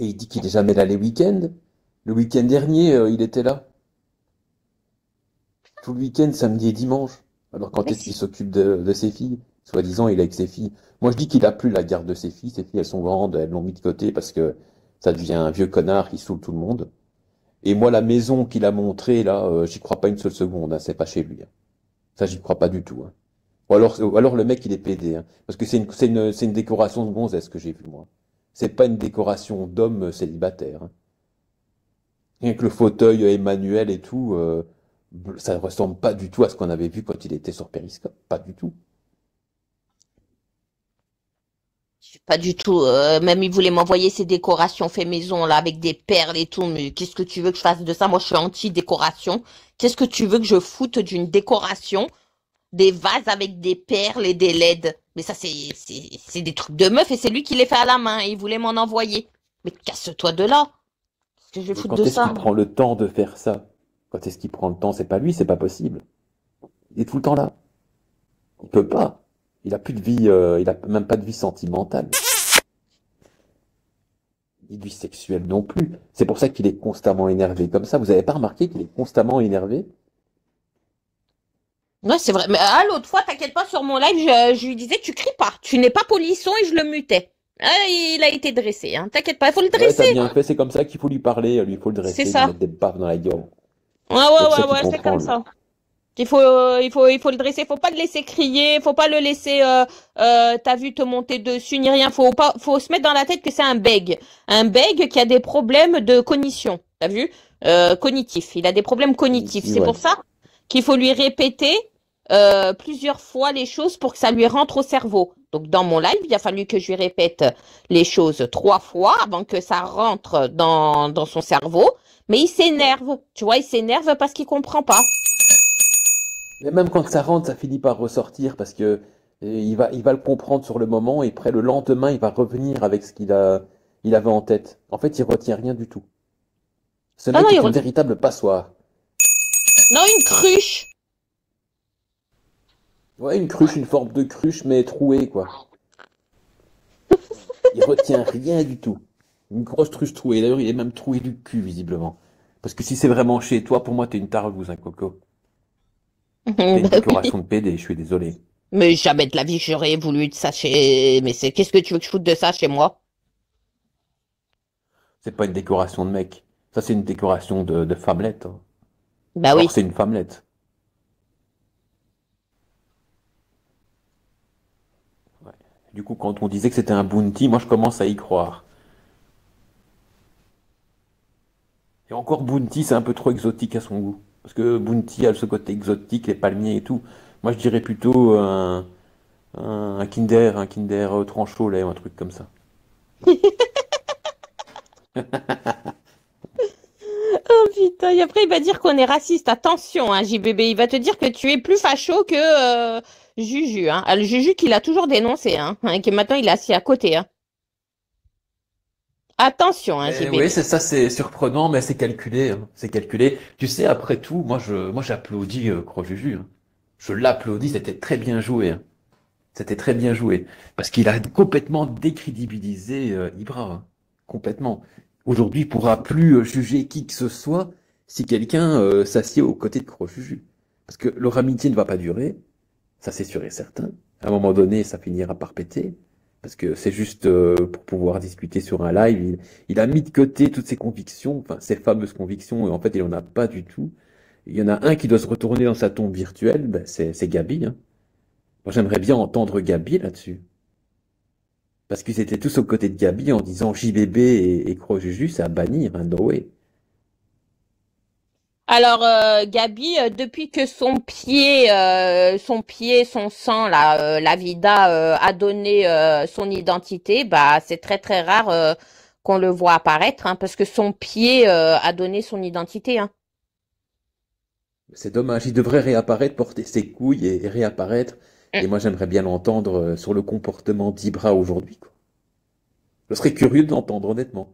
Et il dit qu'il est jamais là les week-ends. Le week-end dernier, il était là. Tout le week-end, samedi et dimanche. Alors quand Mais est-ce qu'il si. s'occupe de ses filles? Soi-disant, il est avec ses filles. Moi, je dis qu'il a plus la garde de ses filles. Ses filles, elles sont grandes, elles l'ont mis de côté parce que ça devient un vieux connard qui saoule tout le monde. Et moi, la maison qu'il a montrée, là, j'y crois pas une seule seconde, hein. C'est pas chez lui, hein. Ça, j'y crois pas du tout, hein. Ou alors le mec, il est pédé, hein. Parce que c'est une décoration de gonzesse que j'ai vue, moi. C'est pas une décoration d'homme célibataire, hein. Rien que le fauteuil Emmanuel et tout, ça ressemble pas du tout à ce qu'on avait vu quand il était sur Periscope. Pas du tout. Pas du tout. Même il voulait m'envoyer ses décorations fait maison là avec des perles et tout. Mais qu'est-ce que tu veux que je fasse de ça? Moi, je suis anti-décoration. Qu'est-ce que tu veux que je foute d'une décoration? Des vases avec des perles et des LED. Mais ça, c'est des trucs de meuf et c'est lui qui les fait à la main et il voulait m'en envoyer. Mais casse-toi de là. Qu'est-ce que je vais Mais foutre quand de est-ce ça? qu'il prend le temps de faire ça? Quand est-ce qu'il prend le temps? C'est pas lui, c'est pas possible. Il est tout le temps là. Il peut pas. Il a plus de vie, il a même pas de vie sentimentale. Ni de vie sexuelle non plus. C'est pour ça qu'il est constamment énervé comme ça. Vous avez pas remarqué qu'il est constamment énervé? Ouais, c'est vrai. Mais l'autre fois, t'inquiète pas, sur mon live, je lui disais, tu cries pas. Tu n'es pas polisson et je le mutais. Il a été dressé, hein. T'inquiète pas, il faut le Ouais, t'as dresser. bien fait, c'est comme ça qu'il faut lui parler, lui il faut le C'est dresser, lui ça. mettre des baffes dans la gueule. Ouais, C'est comme ça qu'il c'est comprend, comme lui. ça. Il faut le dresser, faut pas le laisser crier, faut pas le laisser, t'as vu, te monter dessus ni rien. Faut se mettre dans la tête que c'est un bègue qui a des problèmes de cognition. T'as vu, cognitif. Il a des problèmes cognitifs. Ici, C'est pour ouais. ça qu'il faut lui répéter plusieurs fois les choses pour que ça lui rentre au cerveau. Donc dans mon live, il a fallu que je lui répète les choses 3 fois avant que ça rentre dans son cerveau. Mais il s'énerve, tu vois, il s'énerve parce qu'il comprend pas. Mais même quand ça rentre, ça finit par ressortir parce que il va le comprendre sur le moment et après le lendemain, il va revenir avec ce il avait en tête. En fait, il retient rien du tout. Ce Non, non, mec est une véritable passoire. non, une cruche. Ouais, une cruche, une forme de cruche, mais trouée, quoi. Il retient rien du tout. Une grosse cruche trouée. D'ailleurs, il est même troué du cul, visiblement. Parce que si c'est vraiment chez toi, pour moi, t'es une tarlouse, hein, Coco. T'es une Bah oui. décoration de PD, je suis désolé. Mais jamais de la vie j'aurais voulu de ça chez. Mais qu'est-ce que tu veux que je foute de ça chez moi? C'est pas une décoration de mec. Ça, c'est une décoration de femmelette, hein. Bah Or, oui. c'est une femmelette. Ouais. Du coup, quand on disait que c'était un bounty, moi, je commence à y croire. Et encore, bounty, c'est un peu trop exotique à son goût. Parce que bounty a ce côté exotique, les palmiers et tout. Moi, je dirais plutôt un Kinder tranche au lait ou un truc comme ça. Oh putain, et après il va dire qu'on est raciste. Attention, hein, JBB, il va te dire que tu es plus facho que Juju. Hein. Ah, le Juju qu'il a toujours dénoncé, hein, que maintenant il est assis à côté. Hein. Attention, hein, Mais oui, JBB. c'est ça, c'est surprenant, mais c'est calculé, hein. C'est calculé. Tu sais, après tout, moi, j'applaudis Crojuju, hein. Je l'applaudis, c'était très bien joué, hein. C'était très bien joué. Parce qu'il a complètement décrédibilisé Ibra, hein. Complètement. Aujourd'hui, il pourra plus juger qui que ce soit si quelqu'un s'assied aux côtés de Crojuju. Parce que leur amitié ne va pas durer, ça c'est sûr et certain. À un moment donné, ça finira par péter. Parce que c'est juste pour pouvoir discuter sur un live. Il a mis de côté toutes ses convictions, enfin ses fameuses convictions, et en fait, il en a pas du tout. Il y en a un qui doit se retourner dans sa tombe virtuelle, ben, c'est Gabi, hein. Moi, j'aimerais bien entendre Gabi là-dessus. Parce qu'ils étaient tous aux côtés de Gabi en disant JBB et Crojuju, c'est à bannir, hein, no way. Alors, Gabi, depuis que son sang, là, la Vida, a donné son identité, bah, c'est très très rare qu'on le voit apparaître, hein, parce que son pied a donné son identité. Hein. C'est dommage, il devrait réapparaître, porter ses couilles et réapparaître. Et moi, j'aimerais bien l'entendre sur le comportement d'Ibra aujourd'hui, quoi. Je serais curieux de l'entendre, honnêtement.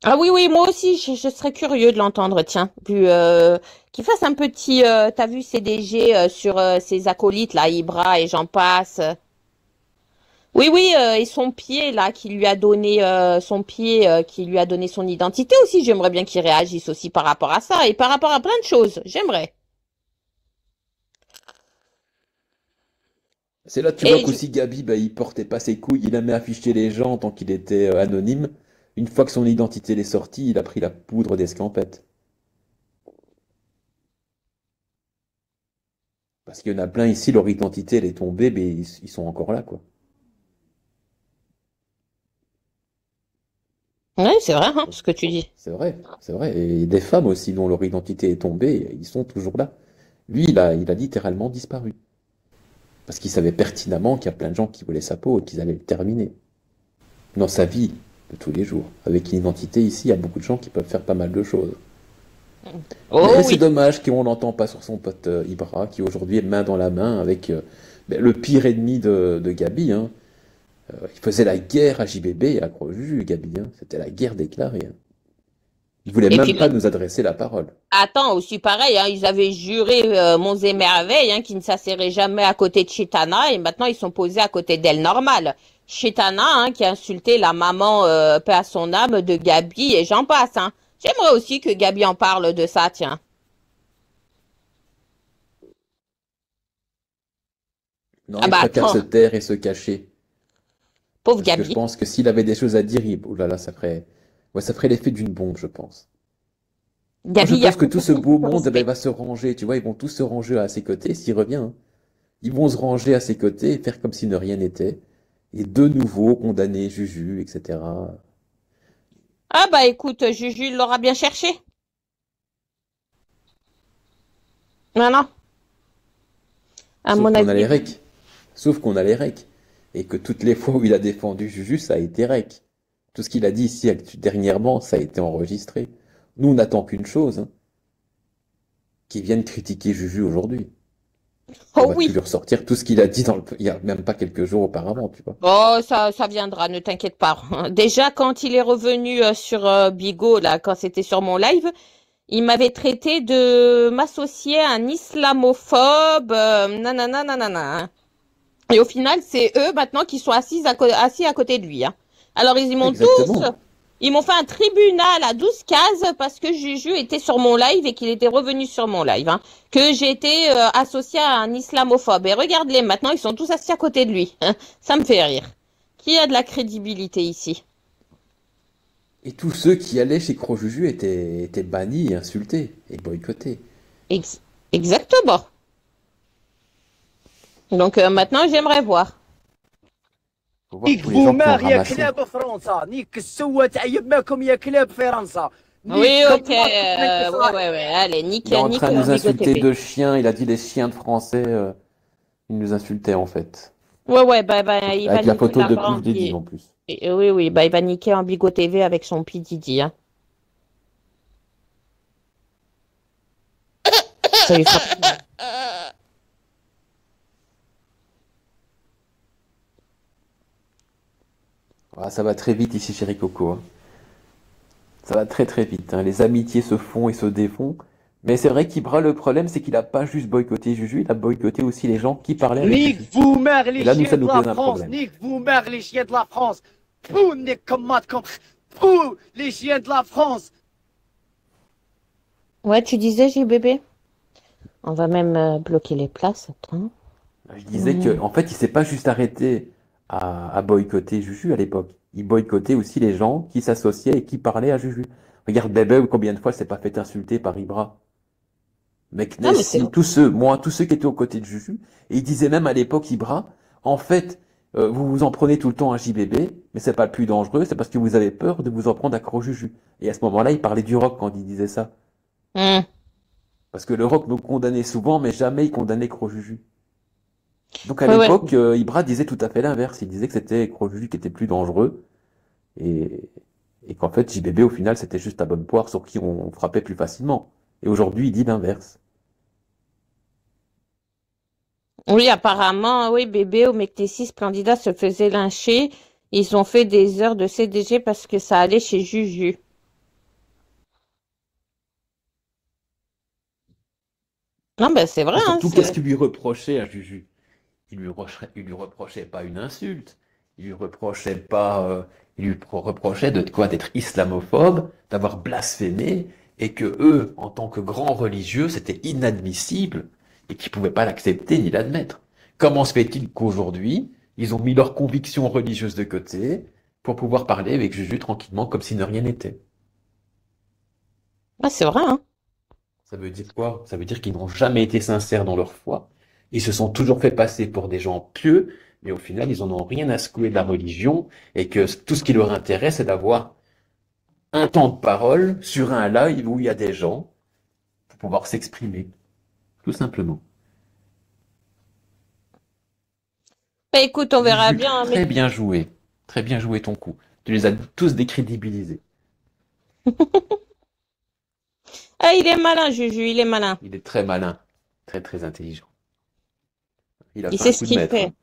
Ah oui, oui, moi aussi, je serais curieux de l'entendre, tiens, qu'il fasse un petit, t'as vu CDG sur ses acolytes, là, Ibra et j'en passe. Oui, oui, et son pied, là, qui lui a donné, son pied, qui lui a donné son identité aussi, j'aimerais bien qu'il réagisse aussi par rapport à ça et par rapport à plein de choses, j'aimerais. C'est là que tu vois Et je- qu'aussi Gabi, bah, il portait pas ses couilles, il aimait afficher les gens tant qu'il était anonyme. Une fois que son identité est sortie, il a pris la poudre d'escampette. Parce qu'il y en a plein ici, leur identité elle est tombée, mais ils sont encore là, quoi. Ouais, c'est vrai, hein, ce que tu dis. C'est vrai, c'est vrai. Et des femmes aussi dont leur identité est tombée, ils sont toujours là. Lui, il a littéralement disparu. Parce qu'il savait pertinemment qu'il y a plein de gens qui voulaient sa peau et qu'ils allaient le terminer. Dans sa vie de tous les jours. Avec une identité ici, il y a beaucoup de gens qui peuvent faire pas mal de choses. Oh Mais c'est oui. dommage qu'on n'entend pas sur son pote Ibra, qui aujourd'hui est main dans la main avec ben, le pire ennemi de Gabi, hein. Il faisait la guerre à JBB et à Croju, Gabi, hein. C'était la guerre déclarée, hein. Il voulait Et puis, même pas nous adresser la parole. attends, aussi pareil, hein, ils avaient juré monts et merveilles hein, qu'ils ne s'asseraient jamais à côté de Chitana et maintenant ils sont posés à côté d'elle normale. Chitana hein, qui a insulté la maman, paix à son âme, de Gabi et j'en passe. Hein. J'aimerais aussi que Gabi en parle de ça, tiens. Non, Ah il bah préfère se attends, taire et se cacher. pauvre Parce que je Gabi. pense que s'il avait des choses à dire, oh là là, ouais, ça ferait l'effet d'une bombe, je pense. Moi, je Gabi, il y a pense que tout ce beau beaucoup de monde, eh ben, respect. va se ranger, tu vois, ils vont tous se ranger à ses côtés s'il revient, hein. Ils vont se ranger à ses côtés et faire comme si de rien n'était. Et de nouveau condamner Juju, etc. Ah bah écoute, Juju il l'aura bien cherché. Non, non, à Sauf mon qu'on a les avis. recs. Sauf qu'on a les recs. Et que toutes les fois où il a défendu Juju, ça a été rec. Tout ce qu'il a dit ici dernièrement, ça a été enregistré. Nous, on n'attend qu'une chose, hein, qu'ils viennent critiquer Juju aujourd'hui. Et on Oh va plus oui. lui ressortir tout ce qu'il a dit il y a même pas quelques jours auparavant, tu vois. Oh, ça viendra, ne t'inquiète pas. Déjà, quand il est revenu sur Bigo, là, quand c'était sur mon live, il m'avait traité de m'associer à un islamophobe, nanana, nanana. Et au final, c'est eux maintenant qui sont assis à côté de lui, hein. Alors, Exactement. ils m'ont fait un tribunal à 12 cases parce que Juju était sur mon live et qu'il était revenu sur mon live, hein. Que j'ai été associé à un islamophobe. Et regarde-les, maintenant, ils sont tous assis à côté de lui, hein. Ça me fait rire. Qui a de la crédibilité ici? Et tous ceux qui allaient chez Crojuju étaient bannis, et insultés et boycottés. Ex- Exactement. Donc maintenant, j'aimerais voir. Faut voir نيك tous les gens qui ont بومار يا ramassé. كلاب فرنسا، نيك السوة تعيب معكم يا كلاب فرنسا، Oui, نيك ok. دمرتكم من Ouais, إسرائيل. ouais, ouais. Allez, Il est en nique train de nous Bigo insulter TV. de chiens. Il a dit les chiens de français. Il nous insultait en fait. Ouais, ouais, bah, il va Avec la niquer photo la de bande. Puff Daddy en plus. Oui, oui, bah, il va niquer en Bigo TV avec son P. Diddy, hein. Ça lui fera pas de mal. Ah, ça va très vite ici, chéri Coco, hein. Ça va très très vite, hein. Les amitiés se font et se défont. Mais c'est vrai qu'Ibra, le problème, c'est qu'il a pas juste boycotté Juju, il a boycotté aussi les gens qui parlaient avec نيك Juju. بومار Et لي là, nous, ça شيان nous د لا pose un فرانس، problème. نيك بومار لي شيان د لا فرانس، فو نيك كماتكم، فو لي شيان د لا فرانس. Ouais, tu disais, JBB? On va même bloquer les places. Attends. Je disais que, en fait, il s'est pas juste arrêté à boycotter Juju à l'époque. Il boycottait aussi les gens qui s'associaient et qui parlaient à Juju. Regarde Bebe, combien de fois elle s'est pas fait insulter par Ibra. Mec, Non, mais c'est Nessie, tous ceux, moi, tous ceux qui étaient aux côtés de Juju, et il disait même à l'époque, Ibra, en fait, vous vous en prenez tout le temps à JBB, mais c'est pas le plus dangereux, c'est parce que vous avez peur de vous en prendre à Cro-Juju. Et à ce moment-là, il parlait du rock quand il disait ça. Hmm. Parce que le rock nous condamnait souvent, mais jamais il condamnait Cro-Juju. Donc à Ouais, ouais. l'époque, Ibra disait tout à fait l'inverse. Il disait que c'était Cro-Juju qui était plus dangereux, et, et qu'en fait, JBB, au final, c'était juste la bonne poire sur qui on frappait plus facilement. Et aujourd'hui, il dit l'inverse. Oui, apparemment, oui, bébé au Mectessis Splendida se faisait lyncher. Ils ont fait des heures de CDG parce que ça allait chez Juju. Non, ben c'est vrai, Et hein, surtout, qu'est-ce qu'il lui reprochait à Juju? Il lui reprochait pas une insulte. Il lui reprochait pas, reprochait de quoi? D'être islamophobe, d'avoir blasphémé, et que eux, en tant que grands religieux, c'était inadmissible, et qu'ils pouvaient pas l'accepter ni l'admettre. Comment se fait-il qu'aujourd'hui, ils ont mis leurs convictions religieuses de côté pour pouvoir parler avec Juju tranquillement comme si de rien n'était? Ouais, c'est vrai, hein. Ça veut dire quoi? Ça veut dire qu'ils n'ont jamais été sincères dans leur foi. Ils se sont toujours fait passer pour des gens pieux, mais au final, ils en ont rien à secouer de la religion, et que tout ce qui leur intéresse, c'est d'avoir un temps de parole sur un live où il y a des gens pour pouvoir s'exprimer, tout simplement. Bah, écoute, on verra Juju, bien, hein, mais très bien joué ton coup. Tu les as tous décrédibilisés. ah, il est malin, Juju, il est malin. Il est très malin, très très intelligent. Il a Il fait un sait ce coup de qu'il maître, fait. hein.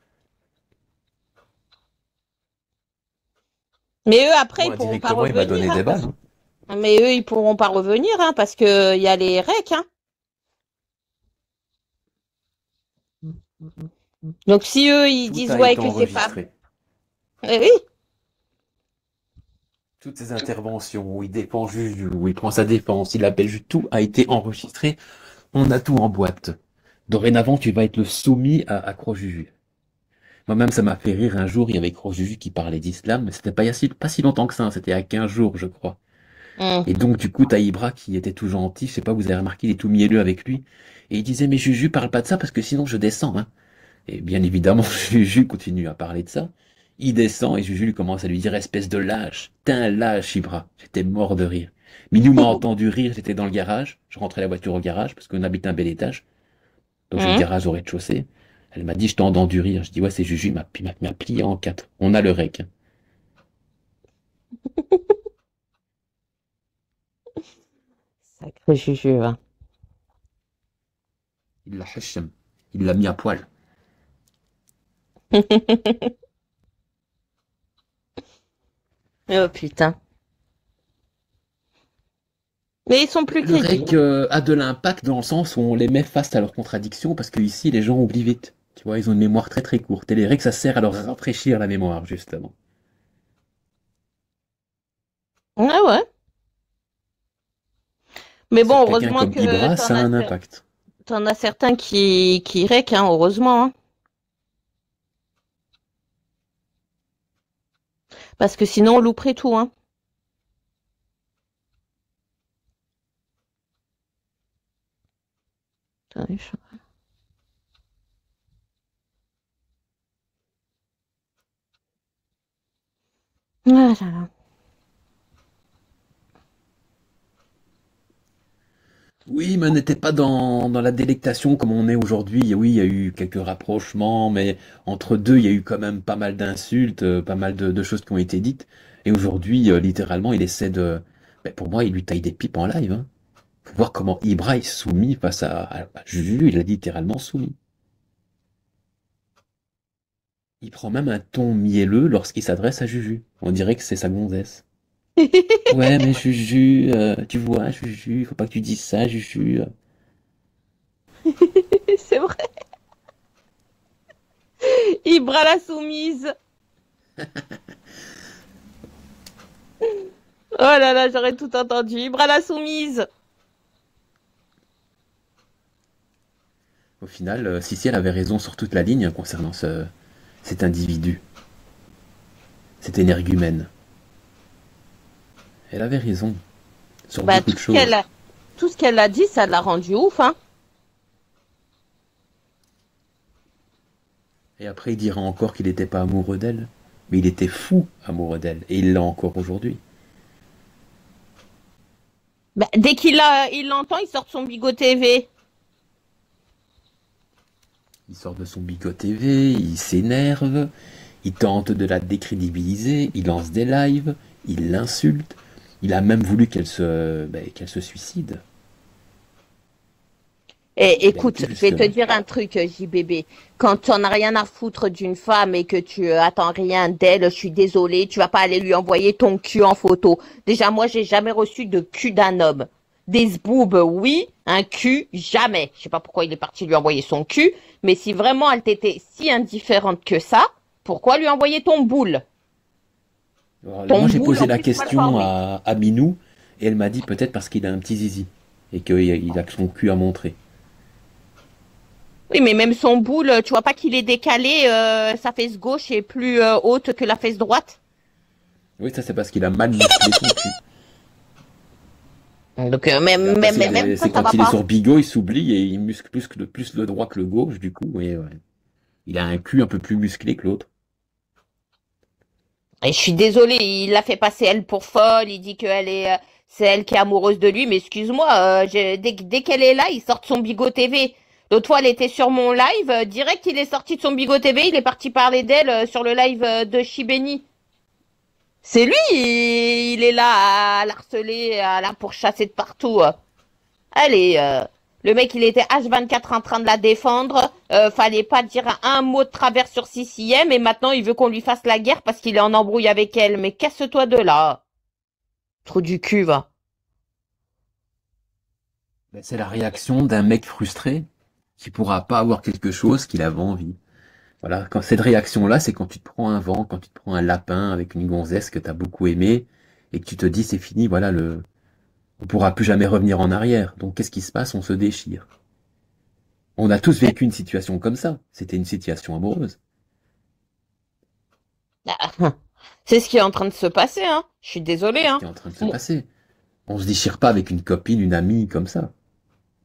Mais eux, après, Moi, ils pourront pas indirectement, il m'a revenir, donné hein, des balles, hein. mais eux, ils pourront pas revenir, hein, parce que il y a les recs, hein. Donc si eux, ils Tout disent a ouais été que c'est pas... enregistré. Eh oui, Toutes ces interventions où il défend Juju, où il prend sa défense, il appelle Juju, tout a été enregistré. On a tout en boîte. Dorénavant, tu vas être le soumis à Cro-Juju. Moi-même, ça m'a fait rire un jour, il y avait Cro-Juju qui parlait d'islam, mais c'était pas si longtemps que ça, hein, c'était à 15 jours, je crois. Hum. Et donc, du coup, t'as Ibra qui était tout gentil, je sais pas, vous avez remarqué, il est tout mielleux avec lui. Et il disait, mais Juju, parle pas de ça parce que sinon je descends, hein. Et bien évidemment, Juju continue à parler de ça. Il descend et Juju lui commence à lui dire, espèce de lâche, t'es un lâche, Ibra. J'étais mort de rire. Minou m'a entendu rire, j'étais dans le garage. Je rentrais la voiture au garage parce qu'on habite un bel étage. Donc j'ai le Hum. garage au rez-de-chaussée. Elle m'a dit, je t'ai entendu rire. Je dis, ouais, c'est Juju, il m'a plié en quatre. On a le rec, hein. Sacré Juju, hein. Il l'a hachem. Il l'a mis à poil. Oh putain. Mais ils sont plus Le crédibles. rec a de l'impact dans le sens où on les met face à leurs contradictions parce que ici les gens oublient vite. Tu vois, ils ont une mémoire très très courte. Et les recs, ça sert à leur rafraîchir la mémoire, justement. Ah ouais. Mais bon, Sur quelqu'un heureusement comme que Ibra, ça a un impact. t'en as certains qui rec, hein, heureusement, hein. Parce que sinon on louperait tout, hein. Attendez, Ah là là. Oui, mais on n'était pas dans la délectation comme on est aujourd'hui. Oui, il y a eu quelques rapprochements, mais entre deux, il y a eu quand même pas mal d'insultes, pas mal de choses qui ont été dites. Et aujourd'hui, littéralement, il essaie de... Ben, pour moi, il lui taille des pipes en live, hein. Faut voir comment Ibra est soumis face à Juju, il a littéralement soumis. Il prend même un ton mielleux lorsqu'il s'adresse à Juju. On dirait que c'est sa gonzesse. Ouais, mais Juju, tu vois, Juju, faut pas que tu dises ça, Juju. C'est vrai. Ibra la soumise. Oh là là, j'aurais tout entendu. Ibra la soumise. Au final, Sissi, elle avait raison sur toute la ligne concernant cet individu, cet énergumène. Elle avait raison sur Bah, beaucoup de choses. tout ce qu'elle a dit, ça l'a rendu ouf, hein. Et après, il dira encore qu'il n'était pas amoureux d'elle. Mais il était fou amoureux d'elle. Et il l'a encore aujourd'hui. Bah, dès il l'entend, il sort de son Bigot TV. Il sort de son Bigot TV, il s'énerve, il tente de la décrédibiliser, il lance des lives, il l'insulte. Il a même voulu qu'elle se suicide. Et Il a écoute, été je vais te jusque-là. dire un truc, JBB. Quand tu n'en as rien à foutre d'une femme et que tu attends rien d'elle, je suis désolée, tu vas pas aller lui envoyer ton cul en photo. Déjà, moi, j'ai jamais reçu de cul d'un homme. Des boobs, oui, un cul, jamais. Je sais pas pourquoi il est parti lui envoyer son cul, mais si vraiment elle t'était si indifférente que ça, pourquoi lui envoyer ton boule? Alors, Ton moi, j'ai boule, posé en la plus, mal question formé. à Minou, et elle m'a dit peut-être parce qu'il a un petit zizi, et qu'il a que son cul à montrer. Oui, mais même son boule, tu vois pas qu'il est décalé, sa fesse gauche est plus haute que la fesse droite? Oui, ça c'est parce qu'il a mal musclé son cul. Donc, Et après, même ça, c'est ça quand va il est pas. sur Bigot, il s'oublie et il muscle plus le droit que le gauche, du coup, et ouais. Il a un cul un peu plus musclé que l'autre. Et je suis désolée, il l'a fait passer elle pour folle, il dit c'est elle qui est amoureuse de lui, mais excuse-moi, dès qu'elle est là, il sort de son Bigot TV. L'autre fois, elle était sur mon live, direct, il est sorti de son Bigot TV, il est parti parler d'elle sur le live de Shibeni. C'est lui, il est là à l'harceler, à la pourchasser de partout. Allez, le mec, il était H24 en train de la défendre. Fallait pas dire un mot de travers sur CCM et maintenant il veut qu'on lui fasse la guerre parce qu'il est en embrouille avec elle. Mais casse-toi de là. Trou du cul, va. Ben, c'est la réaction d'un mec frustré qui pourra pas avoir quelque chose qu'il avait envie. Voilà, quand cette réaction-là, c'est quand tu te prends un vent, quand tu te prends un lapin avec une gonzesse que t'as beaucoup aimé et que tu te dis c'est fini, voilà, on pourra plus jamais revenir en arrière. Donc qu'est-ce qui se passe? On se déchire. On a tous vécu une situation comme ça. C'était une situation amoureuse. C'est ce qui est en train de se passer, hein. Je suis désolée, C'est ce hein. qui est en train de se passer. On se déchire pas avec une copine, une amie comme ça.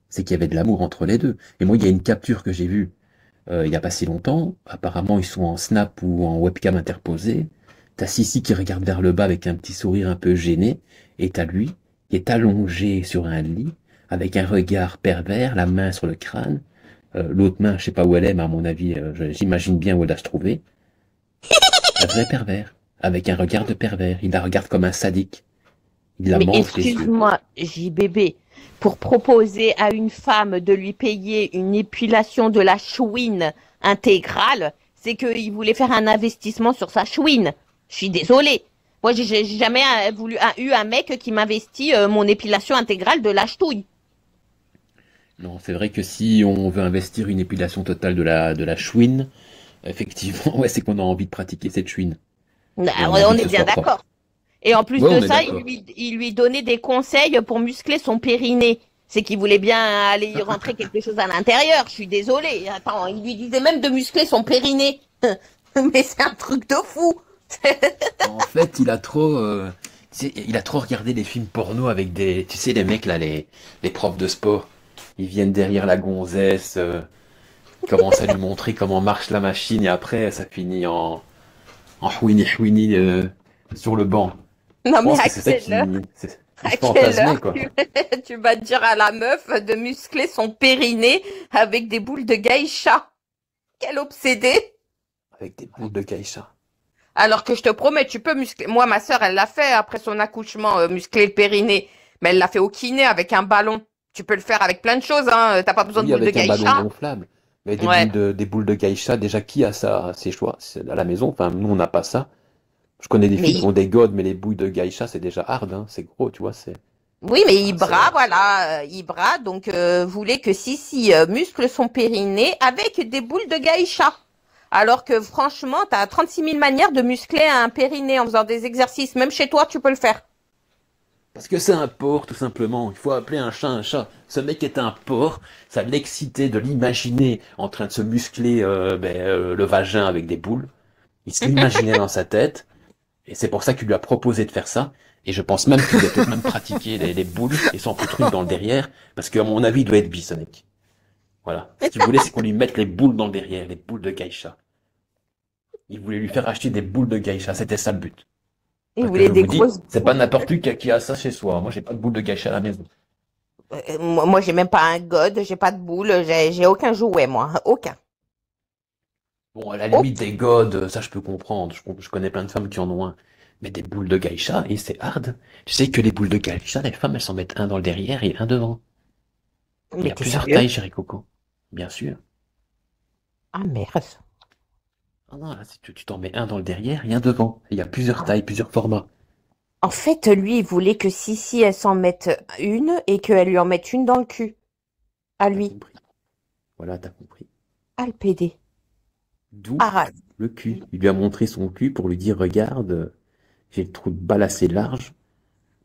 C'est qu'il y avait de l'amour entre les deux. Et moi, il y a une capture que j'ai vue il y a pas si longtemps. Apparemment, ils sont en snap ou en webcam interposée. T'as Sissi qui regarde vers le bas avec un petit sourire un peu gêné. Et t'as lui qui est allongé sur un lit avec un regard pervers, la main sur le crâne. L'autre main, je sais pas où elle est, mais à mon avis, j'imagine bien où elle doit se trouver. Un vrai pervers, avec un regard de pervers. Il la regarde comme un sadique. Il la Mais mange les yeux. excuse-moi, JBB, pour proposer à une femme de lui payer une épilation de la chouine intégrale, c'est qu'il voulait faire un investissement sur sa chouine. Je suis désolée. Moi, j'ai jamais eu un mec qui m'investit mon épilation intégrale de la ch'touille. Non, c'est vrai que si on veut investir une épilation totale de la chouine, effectivement, ouais, c'est qu'on a envie de pratiquer cette chouine. Ah, Et on a on envie que est ce bien soit propre. d'accord. Et en plus Ouais, on de est ça, d'accord. il lui donnait des conseils pour muscler son périnée. C'est qu'il voulait bien aller y rentrer quelque chose à l'intérieur. Je suis désolée. Attends, il lui disait même de muscler son périnée. Mais c'est un truc de fou. En fait, il a trop regardé les films porno avec tu sais, les mecs là, les profs de sport. Ils viennent derrière la gonzesse, ils commencent à lui montrer comment marche la machine et après, ça finit en chouini sur le banc. Non, Je mais pense à que c'est ça quelle heure, qui à quelle fantasmait, heure quoi. tu vas dire à la meuf de muscler son périnée avec des boules de geisha? Quel obsédé! Avec des boules de geisha. Alors que je te promets, tu peux muscler. Moi, ma sœur, elle l'a fait après son accouchement, muscler le périnée. Mais elle l'a fait au kiné avec un ballon. Tu peux le faire avec plein de choses, hein. T'as pas besoin de Oui, boules de avec un ballon geisha. gonflable. Mais Ouais. des boules de geisha, déjà, qui a ça, ses choix? C'est à la maison. Enfin, nous, on n'a pas ça. Je connais des Mais filles qui ont des godes, mais les boules de geisha, c'est déjà hard, hein. C'est gros, tu vois, oui, mais ah, Ibra, voilà, Ibra, donc voulait que Sissi muscle son périnée avec des boules de geisha. Alors que franchement, t'as 36 000 manières de muscler un périnée en faisant des exercices. Même chez toi, tu peux le faire. parce que c'est un porc, tout simplement. Il faut appeler un chat un chat. Ce mec est un porc. Ça l'excitait de l'imaginer en train de se muscler le vagin avec des boules. Il se l'imaginait dans sa tête. Et c'est pour ça qu'il lui a proposé de faire ça. Et je pense même qu'il a peut-être même pratiqué les boules et son petit truc dans le derrière. Parce qu'à mon avis, il doit être bi, ce mec. Voilà. Ce qu'il voulait, c'est qu'on lui mette les boules dans le derrière, les boules de geisha. Il voulait lui faire acheter des boules de geisha. C'était ça le but. Il Parce que voulait je des vous dis, grosses c'est pas boules. n'importe qui a ça chez soi. Moi, j'ai pas de boules de geisha à la maison. Moi, j'ai même pas un god, j'ai pas de boule, j'ai aucun jouet, moi. Aucun. Bon, à la Oh, limite, des godes, ça je peux comprendre. Je connais plein de femmes qui en ont un. Mais des boules de geisha, et c'est hard. Tu sais que les boules de geisha, les femmes, elles s'en mettent un dans le derrière et un devant. Il y mais a t'es plusieurs sérieux? tailles, chérie Coco. Bien sûr. Ah merde. Ah non, là, si tu t'en mets un dans le derrière et un devant. Il y a plusieurs tailles, plusieurs formats. En fait, lui, il voulait que Sissi, elle s'en mette une et qu'elle lui en mette une dans le cul. À T'as lui. compris. Voilà, t'as compris. Ah, le PD. D'où Arrête. le cul. Il lui a montré son cul pour lui dire, regarde, j'ai le trou de balle assez large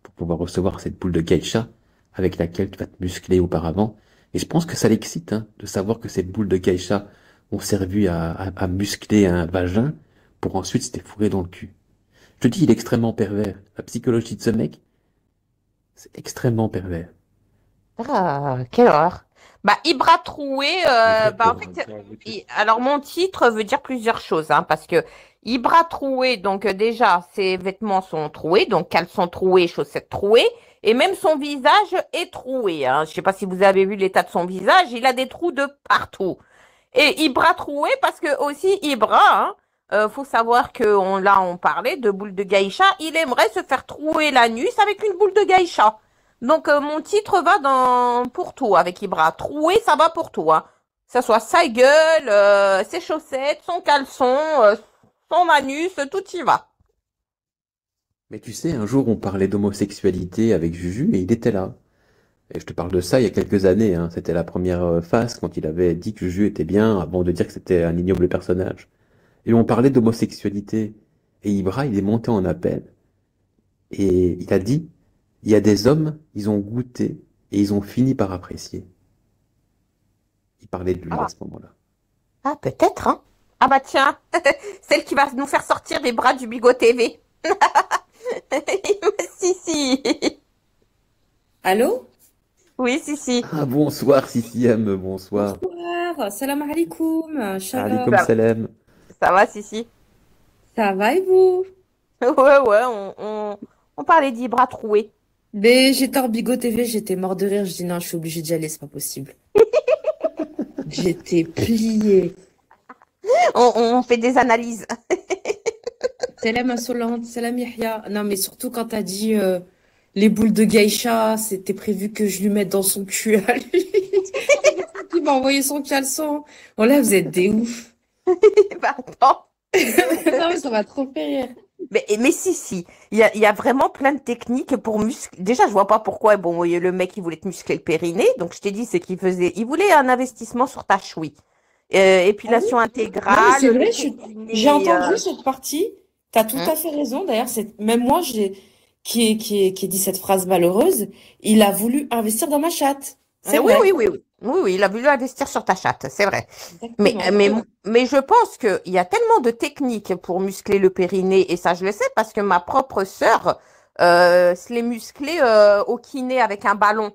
pour pouvoir recevoir cette boule de geisha avec laquelle tu vas te muscler auparavant. Et je pense que ça l'excite, hein, de savoir que ces boules de geisha ont servi à muscler un vagin pour ensuite se défourrer dans le cul. Je te dis, il est extrêmement pervers. La psychologie de ce mec, c'est extrêmement pervers. Ah, quelle horreur. Bah, Ibra Troué, bah, en fait, alors mon titre veut dire plusieurs choses, hein, parce que Ibra Troué, donc déjà, ses vêtements sont troués, donc caleçon troué, chaussettes trouées, et même son visage est troué, hein. Je sais pas si vous avez vu l'état de son visage, il a des trous de partout. Et Ibra Troué, parce que aussi Ibra, hein, faut savoir que on parlait de boule de geisha, il aimerait se faire trouer l'anus avec une boule de geisha. Donc mon titre va pour tout avec Ibra. Troué, ça va pour tout, hein. Que ça soit sa gueule, ses chaussettes, son caleçon, son anus, tout y va. Mais tu sais, un jour, on parlait d'homosexualité avec Juju et il était là. Et je te parle de ça il y a quelques années, hein. C'était la première phase quand il avait dit que Juju était bien avant de dire que c'était un ignoble personnage. Et on parlait d'homosexualité. Et Ibra, il est monté en appel. Et il a dit, il y a des hommes, ils ont goûté et ils ont fini par apprécier. Il parlait de lui à Ah, ce moment-là. ah peut-être, hein. Ah bah tiens, celle qui va nous faire sortir des bras du Bigot TV. Si, si. Allô? Oui, si. Ah, bonsoir, CCM, bonsoir. Bonsoir, salam alaikum, Shabab. Alaikum salam. Ça va, si. Ça va et vous? Ouais, on parlait d'Ibra troué. Mais j'étais en Bigo TV, j'étais mort de rire. Je dis non, je suis obligée d'y aller, c'est pas possible. J'étais pliée. On fait des analyses. Salam insolente, salam Yahya. Non, mais surtout quand t'as dit les boules de geisha, c'était prévu que je lui mette dans son cul à lui. Il m'a envoyé son caleçon. Oh là, vous êtes des ouf. Pardon. Non, mais ça m'a trop fait rire. Mais si. Il y a vraiment plein de techniques pour muscler. Déjà, je vois pas pourquoi. Bon, le mec, il voulait te muscler le périnée. Donc, je t'ai dit, c'est il voulait un investissement sur ta chouille. Épilation Non, mais intégrale. c'est vrai, périnée, j'ai entendu cette partie. T'as tout à fait raison. D'ailleurs, même moi, qui ai dit cette phrase malheureuse, il a voulu investir dans ma chatte. C'est Oui, vrai. oui, il a voulu investir sur ta chatte, c'est vrai. Exactement. Mais je pense qu'il y a tellement de techniques pour muscler le périnée, et ça, je le sais parce que ma propre sœur se l'est musclé au kiné avec un ballon.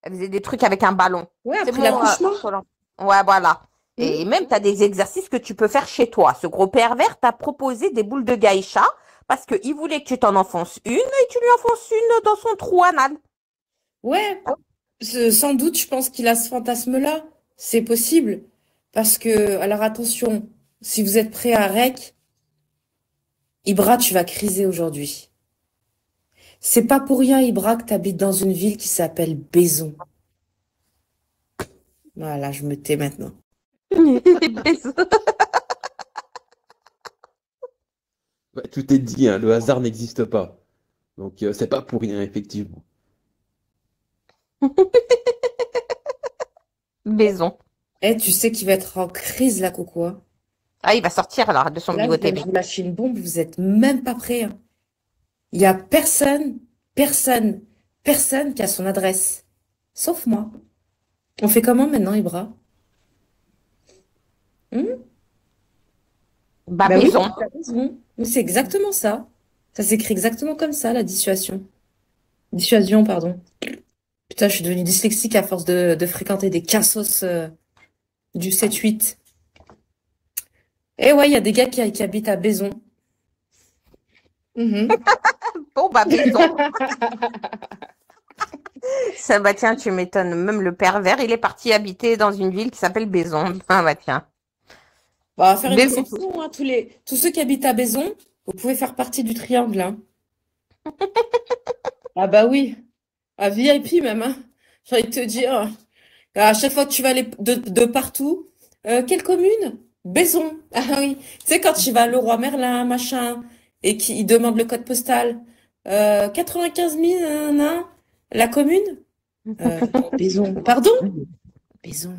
Elle faisait des trucs avec un ballon. Ouais, C'est après bon, l'accouchement. Roland. Ouais, voilà. Et même, tu as des exercices que tu peux faire chez toi. Ce gros pervers t'a proposé des boules de gaïcha parce qu'il voulait que tu t'en enfonces une et tu lui enfonces une dans son trou anal. Ouais, sans doute, je pense qu'il a ce fantasme-là. C'est possible. Parce que, alors attention, si vous êtes prêt à rec, Ibra, tu vas criser aujourd'hui. C'est pas pour rien, Ibra, que t'habites dans une ville qui s'appelle Bézon. Voilà, je me tais maintenant. Ouais, tout est dit, hein, le hasard n'existe pas. Donc, c'est pas pour rien, effectivement. Maison. Eh, tu sais qu'il va être en crise, là, Coco, hein. Ah, il va sortir là de son Là, je Bigo viens de TV. vous lâcher une bombe, vous êtes même pas prêts, hein. Il y a personne qui a son adresse. Sauf moi. On fait comment maintenant, Ibra? Bah, Bah oui, maison. t'as raison. Mais c'est exactement ça. Ça s'écrit exactement comme ça, la dissuasion. Dissuasion, pardon. Putain, je suis devenue dyslexique à force de fréquenter des cassos du 7-8. Eh ouais, il y a des gars qui habitent à Bézon. Mhm. Bon, bah, maison. Ça, bah, tiens, tu m'étonnes. Même le pervers, il est parti habiter dans une ville qui s'appelle Bézon. Ah, bah, tiens. On va faire une Bézon. exception, hein. Tous ceux qui habitent à Bézon, vous pouvez faire partie du triangle, hein. Ah bah oui. À VIP même, hein. J'ai envie de te dire. À chaque fois que tu vas aller de partout, quelle commune? Bézon. Ah oui. Tu sais, quand tu vas à Leroy Merlin, machin, et qu'ils demandent le code postal, 95 000, nanana, la commune? Bézon. Pardon? Bézon.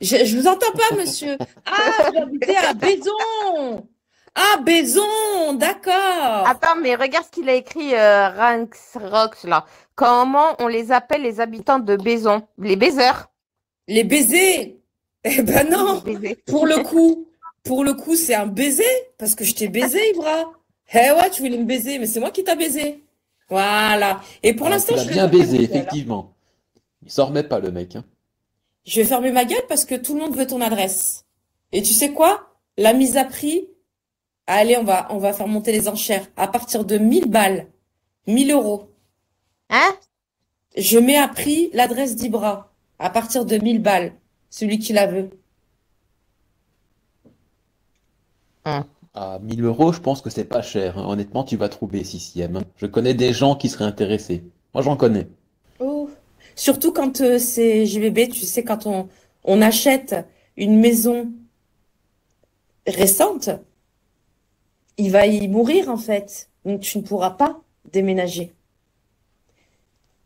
Je vous entends pas, monsieur. Ah, vous habitez à Bézon. Ah, Bézon, d'accord. Attends, mais regarde ce qu'il a écrit, Ranks Rocks, là. Comment on les appelle, les habitants de Bézon? Les baiseurs. Les baisers. Eh ben non. Les baisers. Pour le coup, c'est un baiser, parce que je t'ai baisé, Ibra. Eh ouais, tu voulais me baiser, mais c'est moi qui t'a baisé. Voilà. Et pour Ah, l'instant, tu l'as je vais bien fermer baisé, ma gueule, hein. effectivement. Il s'en remet pas, le mec, hein. Je vais fermer ma gueule parce que tout le monde veut ton adresse. Et tu sais quoi? La mise à prix, allez, on va faire monter les enchères. À partir de 1000 balles, 1000 euros, Hein? je mets à prix l'adresse d'Ibra. À partir de 1000 balles, celui qui la veut. À 1000 euros, je pense que c'est pas cher, hein. Honnêtement, tu vas trouver CCM, hein. Je connais des gens qui seraient intéressés. Moi, j'en connais. Oh. Surtout quand c'est JBB, tu sais, quand on achète une maison récente, il va y mourir en fait. Donc tu ne pourras pas déménager.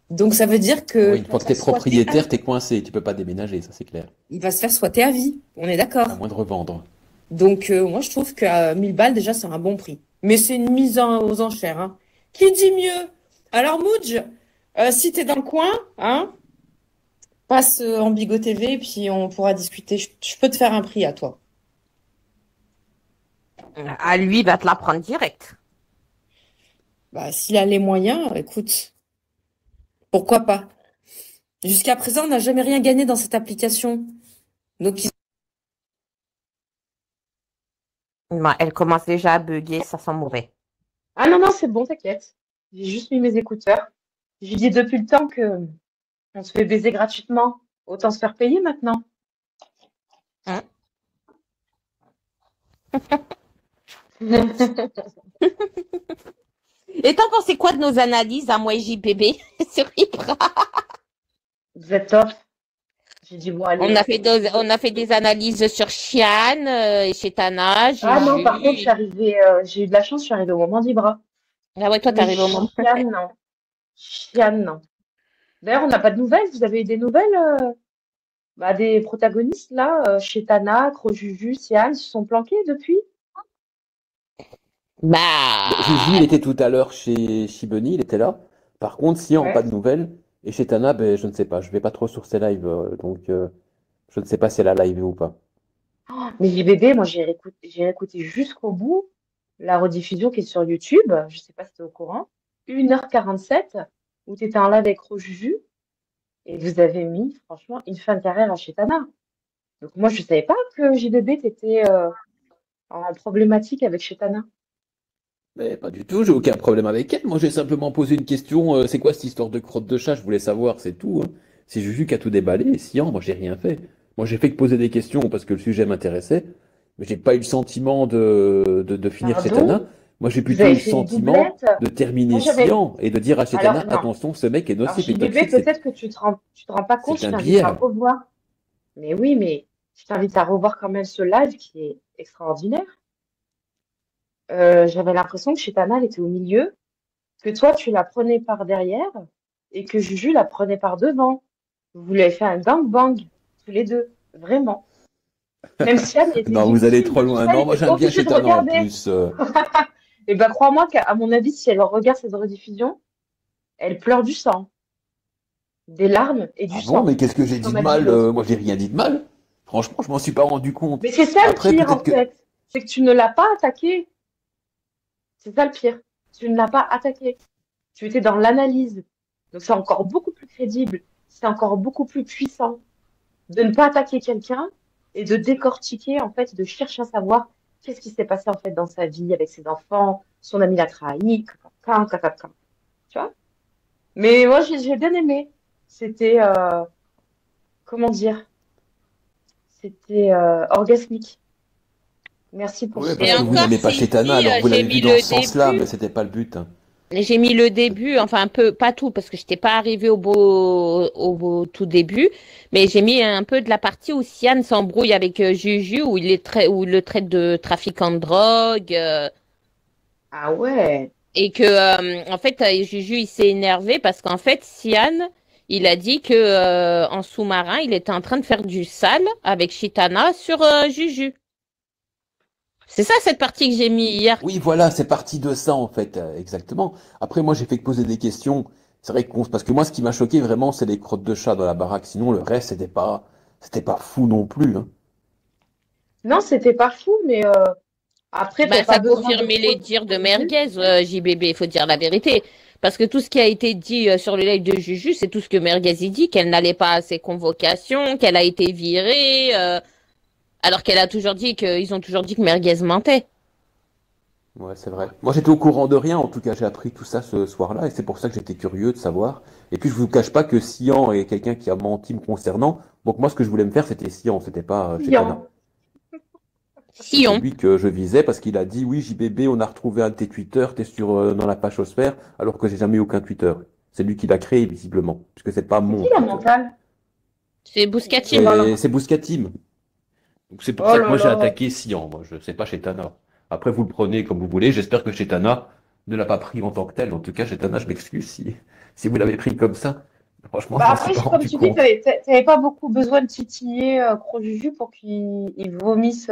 Donc ça veut dire que Oui, une fois que t'es propriétaire, t'es coincé. Tu peux pas déménager, ça c'est clair. il va se faire squatter à vie. On est d'accord. À moins de revendre. Donc moi je trouve qu'à 1000 balles déjà c'est un bon prix. Mais c'est une mise aux enchères, hein. Qui dit mieux? Alors Moudj, si t'es dans le coin, hein, passe en Bigo TV et puis on pourra discuter. Je peux te faire un prix à toi. À lui, il va te la prendre direct. Bah s'il a les moyens, écoute. Pourquoi pas? Jusqu'à présent, on n'a jamais rien gagné dans cette application. Donc, Bah, elle commence déjà à bugger, ça sent mauvais. Ah non, non, c'est bon, t'inquiète. J'ai juste mis mes écouteurs. J'ai dit depuis le temps que on se fait baiser gratuitement. Autant se faire payer maintenant. Hein? Et t'en pensais quoi de nos analyses à moi et JBB sur Ibra? Vous êtes top. J'ai dit, bon, allez. On a fait des analyses sur Chiane et chez Tana, Ah non, Juju. par contre, j'ai eu de la chance, je suis arrivée au moment d'Ibra. Ah ouais, toi, Mais t'arrives au moment. Chiane, non. Chiane, non. D'ailleurs, on n'a pas de nouvelles. Vous avez eu des nouvelles des protagonistes, là, chez Tana, Crojuju, Sian, se sont planqués depuis? Bon, Juju, il Bah, était tout à l'heure chez Shibani, il était là. Par contre, Sian, Ouais. pas de nouvelles. Et chez Tana, ben, je ne sais pas. Je vais pas trop sur ses lives, donc je ne sais pas si elle a live ou pas. Mais JBB, moi, j'ai réécouté jusqu'au bout la rediffusion qui est sur YouTube. Je sais pas si tu es au courant. 1h47, où tu étais en live avec Crojuju. Et vous avez mis, franchement, une fin de carrière à chez Tana. Donc, moi, je savais pas que JBB, t'étais en problématique avec chez Tana. Mais pas du tout, j'ai aucun problème avec elle. Moi, j'ai simplement posé une question. C'est quoi cette histoire de crotte de chat? Je voulais savoir, c'est tout, hein. C'est Juju qui a tout déballé. Et Sian, moi, j'ai rien fait. Moi, j'ai fait que poser des questions parce que le sujet m'intéressait. Mais j'ai pas eu le sentiment de finir chez Pardon? Tana. Moi, j'ai Vous plutôt eu avez le fait une sentiment doublette? de terminer Moi, j'avais. Sian et de dire à Chetana, Alors, non. attention, ce mec est Alors, nocif et JBB, toxique. C'est peut-être que tu te rends pas compte, c'est je un t'invite à bière. revoir. Mais oui, mais je t'invite à revoir quand même ce live qui est extraordinaire. J'avais l'impression que chez Tana, elle était au milieu, que toi, tu la prenais par derrière et que Juju la prenait par devant. Vous lui avez fait un gangbang, tous les deux. Vraiment. Même si Anne était Non, vous allez victime, trop tout loin. ça, elle Non, moi, était j'aime bien obligée de Chetana en regarder. plus. Et ben, crois-moi qu'à mon avis, si elle regarde cette rediffusion, elle pleure du sang, des larmes et du Ah bon, sang, mais qu'est-ce que j'ai dit comme de a dit mal? l'autre. Moi, j'ai rien dit de mal. Franchement, je m'en suis pas rendu compte. Mais c'est ça le Après, pire, en peut-être que fait. C'est que tu ne l'as pas attaqué. C'est ça le pire. Tu ne l'as pas attaqué. Tu étais dans l'analyse. Donc c'est encore beaucoup plus crédible. C'est encore beaucoup plus puissant de ne pas attaquer quelqu'un et de décortiquer, en fait, de chercher à savoir qu'est-ce qui s'est passé, en fait, dans sa vie avec ses enfants, son ami l'a trahi, tu vois? Mais moi, j'ai bien aimé. C'était, comment dire? C'était orgasmique. Merci pour ouais, ce. parce et que vous encore, n'aimez pas si, Chetana, si, alors vous j'ai l'avez mis vu dans le ce sens-là, début. mais c'était pas le but, hein. J'ai mis le début, enfin un peu, pas tout, parce que je n'étais pas arrivée au tout début, mais j'ai mis un peu de la partie où Sian s'embrouille avec Juju, où où il le traite de trafiquant de drogue, Ah ouais. et que, en fait, Juju, il s'est énervé parce qu'en fait, Sian, il a dit que, en sous-marin, il était en train de faire du sale avec Chitana sur Juju. C'est ça, cette partie que j'ai mis hier. Oui, voilà, c'est parti de ça, en fait, exactement. Après, moi, j'ai fait que poser des questions. C'est vrai parce que moi, ce qui m'a choqué vraiment, c'est les crottes de chat dans la baraque. Sinon, le reste, c'était pas fou non plus, hein. Non, c'était pas fou, mais après, Bah, t'as pas ça besoin de confirmait les trop dires de non plus. Merguez, JBB, il faut dire la vérité. Parce que tout ce qui a été dit sur le live de Juju, c'est tout ce que Merguez y dit, qu'elle n'allait pas à ses convocations, qu'elle a été virée, alors qu'elle a toujours dit ils ont toujours dit que Merguez mentait. Ouais, c'est vrai. Moi, j'étais au courant de rien. En tout cas, j'ai appris tout ça ce soir-là, et c'est pour ça que j'étais curieux de savoir. Et puis, je vous cache pas que Sian est quelqu'un qui a menti me concernant. Donc, moi, ce que je voulais me faire, c'était Sian, c'était pas Chetana. Client. C'est Sion. lui que je visais parce qu'il a dit oui, JBB, on a retrouvé un de tes Twitter, t'es dans la pagosphère, alors que j'ai jamais eu aucun Twitter. C'est lui qui l'a créé, visiblement, puisque c'est pas C'est mon qui la Twitter. mentale? C'est C'est Bouscatim. dans la. C'est Bouscatim. Donc c'est pour Oh ça que là moi j'ai là. attaqué Sian, moi je sais pas Chetana. Après vous le prenez comme vous voulez, j'espère que Chetana ne l'a pas pris en tant que tel. En tout cas, Chetana, je m'excuse si vous l'avez pris comme ça. Franchement, Bah je m'en suis après, pas comme rendu tu dis, compte. t'avais pas beaucoup besoin de titiller Crojuju pour qu'il vomisse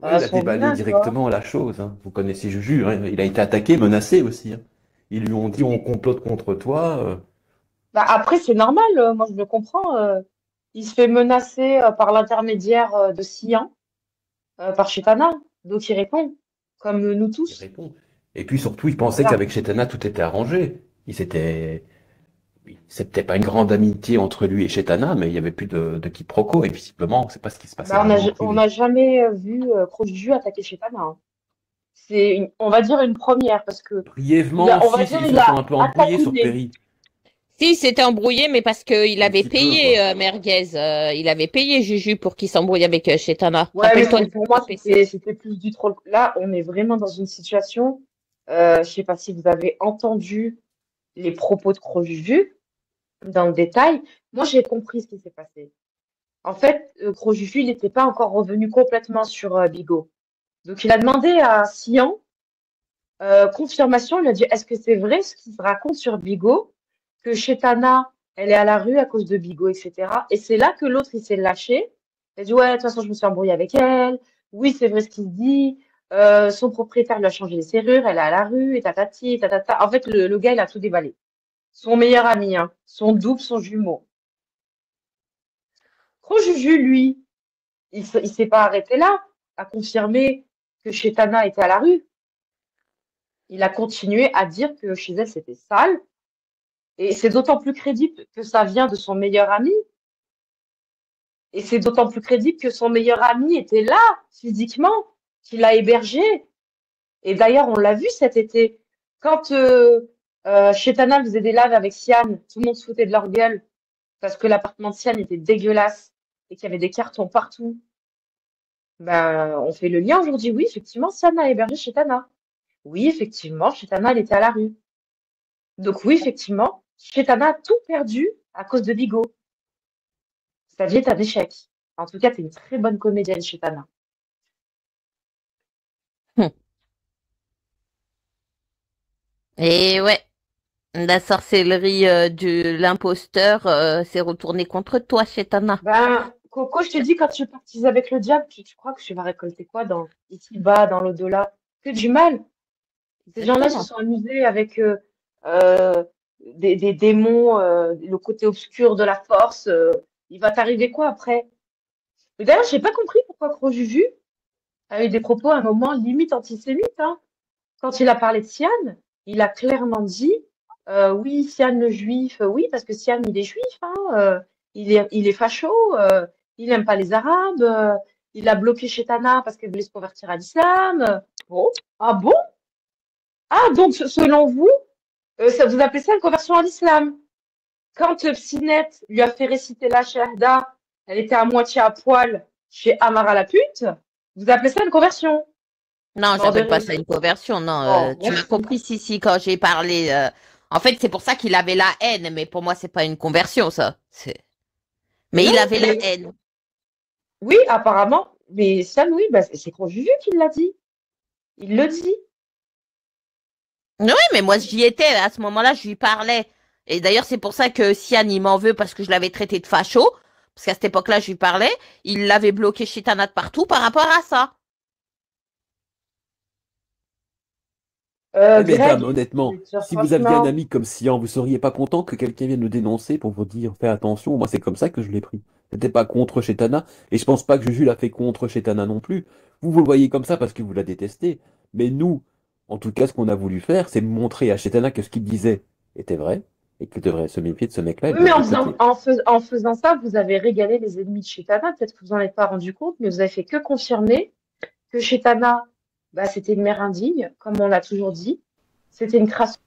Oui, il a son déballé venin, tu vois. directement la chose, hein. Vous connaissez Juju, hein. Il a été attaqué, menacé aussi, hein. Ils lui ont dit on complote contre toi. Bah après, c'est normal, moi je le comprends. Il se fait menacer par l'intermédiaire de Sian, par Chetana, donc il répond, comme nous Il tous. répond. Et puis surtout, il pensait Voilà. qu'avec Chetana, tout était arrangé. Il s'était. c'est peut-être pas une grande amitié entre lui et Chetana, mais il y avait plus de quiproquo, et visiblement, c'est pas ce qui se passait Bah, vraiment en on privé. n'a jamais vu Crojuju attaquer Shetana, hein. C'est, on va dire, une première, parce que Brièvement, on va si, dire, ils il se sont a un peu embrouillés sur attacouné. Perry. Si, c'était embrouillé, mais parce qu'il Un avait petit peu, payé quoi. Merguez. Il avait payé Juju pour qu'il s'embrouille avec Chetana. Ouais, mais Rappelle-toi pour moi, du PC. c'était plus du troll. Là, on est vraiment dans une situation, je sais pas si vous avez entendu les propos de Crojuju dans le détail. Moi, j'ai compris ce qui s'est passé. En fait, Crojuju, il n'était pas encore revenu complètement sur Bigot. Donc, il a demandé à Sian confirmation. Il a dit, est-ce que c'est vrai ce qu'il se raconte sur Bigot, que Chetana, elle est à la rue à cause de Bigot, etc. Et c'est là que l'autre, il s'est lâché. Il a dit, ouais, de toute façon, je me suis embrouillé avec elle. Oui, c'est vrai ce qu'il dit. Son propriétaire lui a changé les serrures. Elle est à la rue, et tatati, tatata. En fait, le gars, il a tout déballé. Son meilleur ami, hein. Son double, son jumeau. Crojuju, lui, il s'est pas arrêté là, à confirmer que Chetana était à la rue. Il a continué à dire que chez elle, c'était sale. Et c'est d'autant plus crédible que ça vient de son meilleur ami. Et c'est d'autant plus crédible que son meilleur ami était là, physiquement, qu'il l'a hébergé. Et d'ailleurs, on l'a vu cet été. Quand Chetana faisait des lives avec Sian, tout le monde se foutait de leur gueule parce que l'appartement de Sian était dégueulasse et qu'il y avait des cartons partout. Ben, on fait le lien aujourd'hui. Oui, effectivement, Sian a hébergé Chetana. Oui, effectivement, Chetana, elle était à la rue. Donc oui, effectivement, Chetana a tout perdu à cause de Bigot. Sa vie est un échec. En tout cas, t'es une très bonne comédienne, Chetana. Et ouais, la sorcellerie de l'imposteur s'est retournée contre toi, Chetana. Ben, Coco, je te dis, quand tu partises avec le diable, tu crois que tu vas récolter quoi dans ici-bas, dans l'au-delà? Que du mal. Ces gens-là se Exactement. sont amusés avec euh, des démons, le côté obscur de la force. Il va t'arriver quoi après? Mais d'ailleurs, j'ai pas compris pourquoi Crojuju a eu des propos à un moment limite antisémites, hein. Quand il a parlé de Sian, il a clairement dit oui, Sian le juif, oui, parce que Sian il est juif, hein, il est facho, il aime pas les Arabes, il a bloqué Chetana parce qu'elle voulait se convertir à l'islam. Bon, ah bon? Ah, donc selon vous, ça, vous appelez ça une conversion à l'islam? Quand Psynet lui a fait réciter la Shahada, elle était à moitié à poil chez Amara la pute, vous appelez ça une conversion? Non, Mort de j'appelle pas rire. ça une conversion. Non, Oh, tu m'as merci. compris, si, quand j'ai parlé. En fait, c'est pour ça qu'il avait la haine, mais pour moi, c'est pas une conversion, ça. Mais Non, il avait la mais haine. oui, apparemment, mais ça, oui, bah, c'est Crojuju qui l'a dit. Il le dit. Oui, mais moi, j'y étais. À ce moment-là, je lui parlais. Et d'ailleurs, c'est pour ça que Sian, il m'en veut parce que je l'avais traité de facho. Parce qu'à cette époque-là, je lui parlais. Il l'avait bloqué chez Tanat partout par rapport à ça. Eh, Greg, mesdames, honnêtement, je vais te dire si vous aviez un franchement, ami comme Sian, vous seriez pas content que quelqu'un vienne nous dénoncer pour vous dire fais attention. Moi, c'est comme ça que je l'ai pris. C'était pas contre Chetana, et je pense pas que Juju l'a fait contre Chetana non plus. Vous le voyez comme ça parce que vous la détestez. Mais nous, en tout cas, ce qu'on a voulu faire, c'est montrer à Chetana que ce qu'il disait était vrai, et qu'il devrait se méfier de ce mec-là et oui, de mais le boycotter. en faisant ça, vous avez régalé les ennemis de Chetana. Peut-être que vous en êtes pas rendu compte, mais vous avez fait que confirmer que Chetana, bah, c'était une mère indigne, comme on l'a toujours dit. C'était une crasse.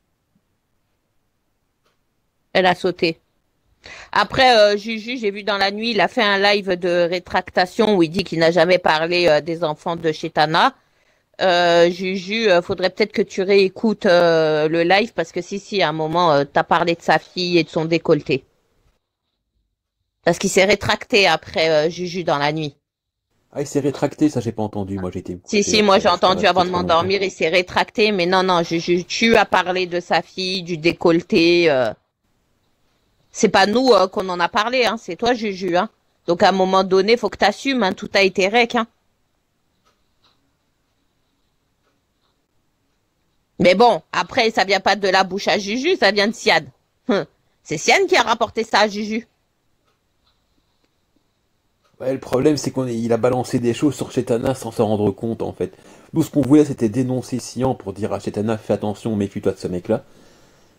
Elle a sauté. Après, Juju, j'ai vu dans la nuit, il a fait un live de rétractation où il dit qu'il n'a jamais parlé des enfants de Chetana. Juju, faudrait peut-être que tu réécoutes le live parce que si, à un moment, t'as parlé de sa fille et de son décolleté. Parce qu'il s'est rétracté après Juju dans la nuit. Ah, il s'est rétracté, ça j'ai pas entendu. Moi, j'ai été me coucher Si, moi après, j'ai je suis pas entendu resté avant de trop longtemps. m'endormir, il s'est rétracté, mais non, Juju, tu as parlé de sa fille, du décolleté. C'est pas nous qu'on en a parlé, hein, c'est toi, Juju, hein. Donc à un moment donné, faut que t'assumes, hein, tout a été rec, hein. Mais bon, après, ça vient pas de la bouche à Juju, ça vient de Sian. C'est Sian qui a rapporté ça à Juju. Ouais, le problème, c'est qu'il a balancé des choses sur Chetana sans s'en rendre compte, en fait. Nous, ce qu'on voulait, c'était dénoncer Sian pour dire à Chetana, fais attention, méfie-toi de ce mec-là.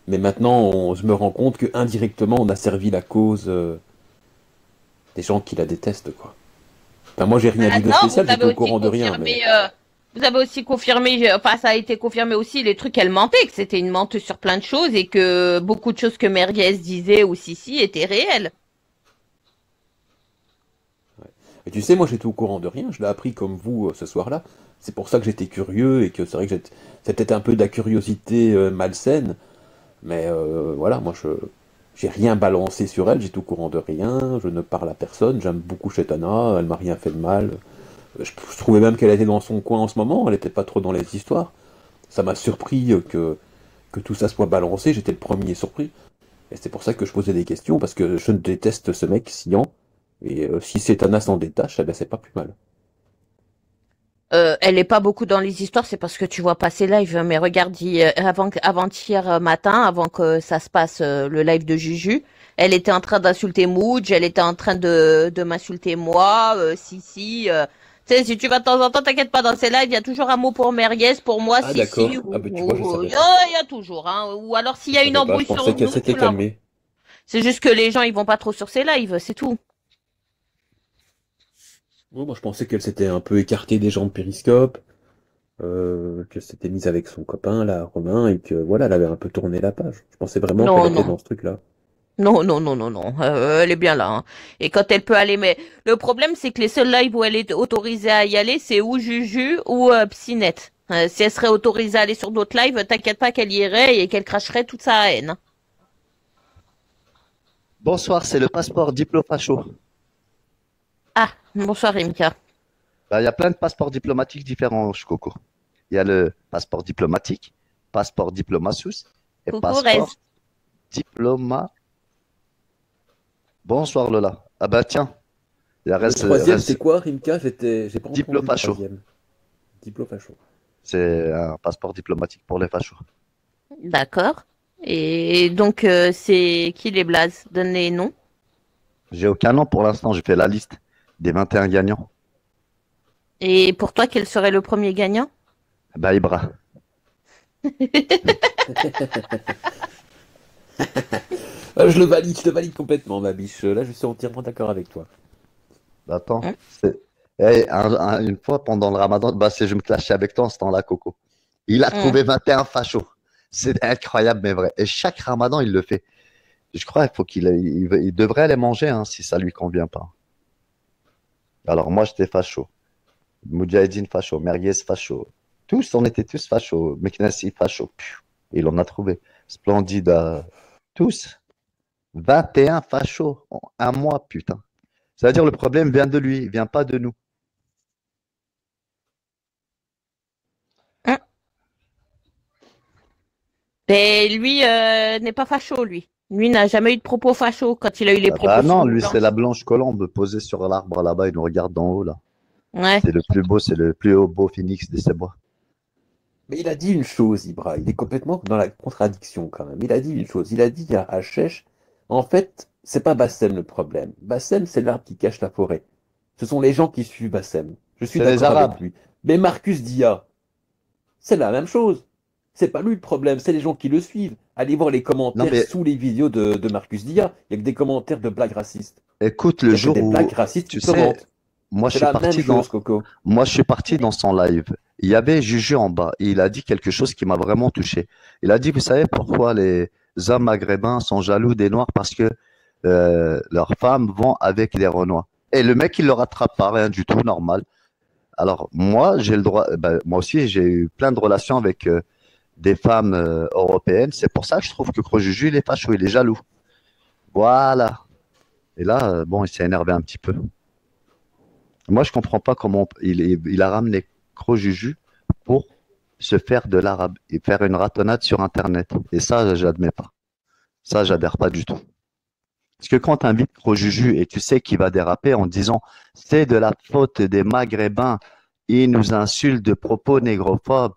Mais maintenant, je me rends compte que indirectement, on a servi la cause des gens qui la détestent, quoi. Enfin, moi, j'ai rien dit de Non, spécial, j'étais au courant de rien, mais vous avez aussi confirmé, enfin ça a été confirmé aussi les trucs qu'elle mentait, que c'était une menteuse sur plein de choses et que beaucoup de choses que Merguez disait ou Sissi étaient réelles. et tu sais, moi, j'étais au courant de rien. Je l'ai appris comme vous ce soir-là. C'est pour ça que j'étais curieux et que c'est vrai que c'est peut-être un peu de la curiosité malsaine, mais voilà, moi, j'ai rien balancé sur elle. J'étais au courant de rien. Je ne parle à personne. J'aime beaucoup Chetana. Elle m'a rien fait de mal. Je trouvais même qu'elle était dans son coin en ce moment. Elle n'était pas trop dans les histoires. Ça m'a surpris que tout ça soit balancé. J'étais le premier surpris. Et c'est pour ça que je posais des questions, parce que je déteste ce mec, Sian. Et si Chetana s'en détache, eh ben, c'est pas plus mal. Elle est pas beaucoup dans les histoires, c'est parce que tu vois pas ses lives. Mais regarde, avant-hier matin, avant que ça se passe, le live de Juju, elle était en train d'insulter Mooj, elle était en train de m'insulter moi, Sissi. Tu sais, si tu vas de temps en temps, t'inquiète pas, dans ces lives, il y a toujours un mot pour Merguez, pour moi, Ah, d'accord. Sissi, Ah, ben tu vois, je savais il pas. y a toujours, hein. Ou alors s'il y Je a une savais pas. Je embrouille pensais sur qu'elle nous, s'était tu l'embrouilles. calmée. C'est juste que les gens, ils vont pas trop sur ses lives, c'est tout. Ouais, moi, je pensais qu'elle s'était un peu écartée des gens de Périscope, qu'elle s'était mise avec son copain, là, Romain, et que voilà, elle avait un peu tourné la page. Je pensais vraiment qu'elle Non, était non. dans ce truc-là. Non, non, non, non, non. Elle est bien là, hein. Et quand elle peut aller, mais le problème, c'est que les seuls lives où elle est autorisée à y aller, c'est ou Juju ou Psynet. Si elle serait autorisée à aller sur d'autres lives, t'inquiète pas qu'elle y irait et qu'elle cracherait toute sa haine, hein. Bonsoir, c'est le passeport diplo-facho. Ah, bonsoir Rimka. Bah, il y a plein de passeports diplomatiques différents, Coco. Il y a le passeport diplomatique, passeport diplomatus et Coucou Rez. passeport diploma. Bonsoir Lola. Ah bah tiens, il y a Le troisième, c'est quoi, Rimka? J'ai pas entendu le Diplo-facho. troisième. Diplo-facho. C'est un passeport diplomatique pour les fachos. D'accord. Et donc, c'est qui les blazes? Donne les noms. J'ai aucun nom pour l'instant, j'ai fait la liste des 21 gagnants. Et pour toi, quel serait le premier gagnant? Bah Ibra. Je le valide complètement, ma biche. Là, je suis entièrement d'accord avec toi. Bah, attends, Hein. une fois pendant le ramadan, bah, je me clashais avec toi en ce temps-là, Coco. Il a trouvé 21 fachos. C'est incroyable, mais vrai. Et chaque ramadan, il le fait. Je crois il devrait les manger hein, si ça lui convient pas. Alors moi, j'étais facho. Moudjahidine facho, Merguez facho. Tous, on était tous fachos. Meknassi facho. Il en a trouvé. Splendide. Tous. 21 fachos en un mois, putain. C'est-à-dire le problème vient de lui, il vient pas de nous. Hein. Et lui n'est pas facho, lui. Lui n'a jamais eu de propos facho quand il a eu les Ah propos bah sur non, une lui blanche. c'est la blanche colombe posée sur l'arbre là-bas, il nous regarde d'en haut là. Ouais. C'est le plus beau, c'est le plus haut beau phénix de ces bois. Mais il a dit une chose, Ibra. Il est complètement dans la contradiction quand même. Il a dit une chose. Il a dit à Hachech, en fait, c'est pas Bassem le problème. Bassem, c'est l'arbre qui cache la forêt. Ce sont les gens qui suivent Bassem. Je suis C'est les d'accord Arabes. avec lui. Mais Marcus Dia, c'est la même chose. C'est pas lui le problème, c'est les gens qui le suivent. Allez voir les commentaires Non, mais- sous les vidéos de Marcus Dia. Il y a que des commentaires de blagues racistes. Écoute, Il y le a que jour des où blagues racistes tu qui sais, commentent. moi je C'est suis la même parti dans, chose, Coco. moi je suis parti dans son live. Il y avait Juju en bas et il a dit quelque chose qui m'a vraiment touché. Il a dit, vous savez pourquoi les hommes maghrébins sont jaloux des Noirs parce que leurs femmes vont avec les Renois. Et le mec il le rattrape pas, rien du tout, normal. Alors moi j'ai le droit, ben, moi aussi j'ai eu plein de relations avec des femmes européennes. C'est pour ça que je trouve que Gros Juju il est facho, il est jaloux. Voilà. Et là, bon, il s'est énervé un petit peu. Moi, je comprends pas comment il a ramené Gros Juju pour se faire de l'arabe et faire une ratonnade sur Internet. Et ça, j'admets pas. Ça, j'adhère pas du tout. Parce que quand tu invites Gros Juju et tu sais qu'il va déraper en disant c'est de la faute des Maghrébins, ils nous insultent de propos négrophobes.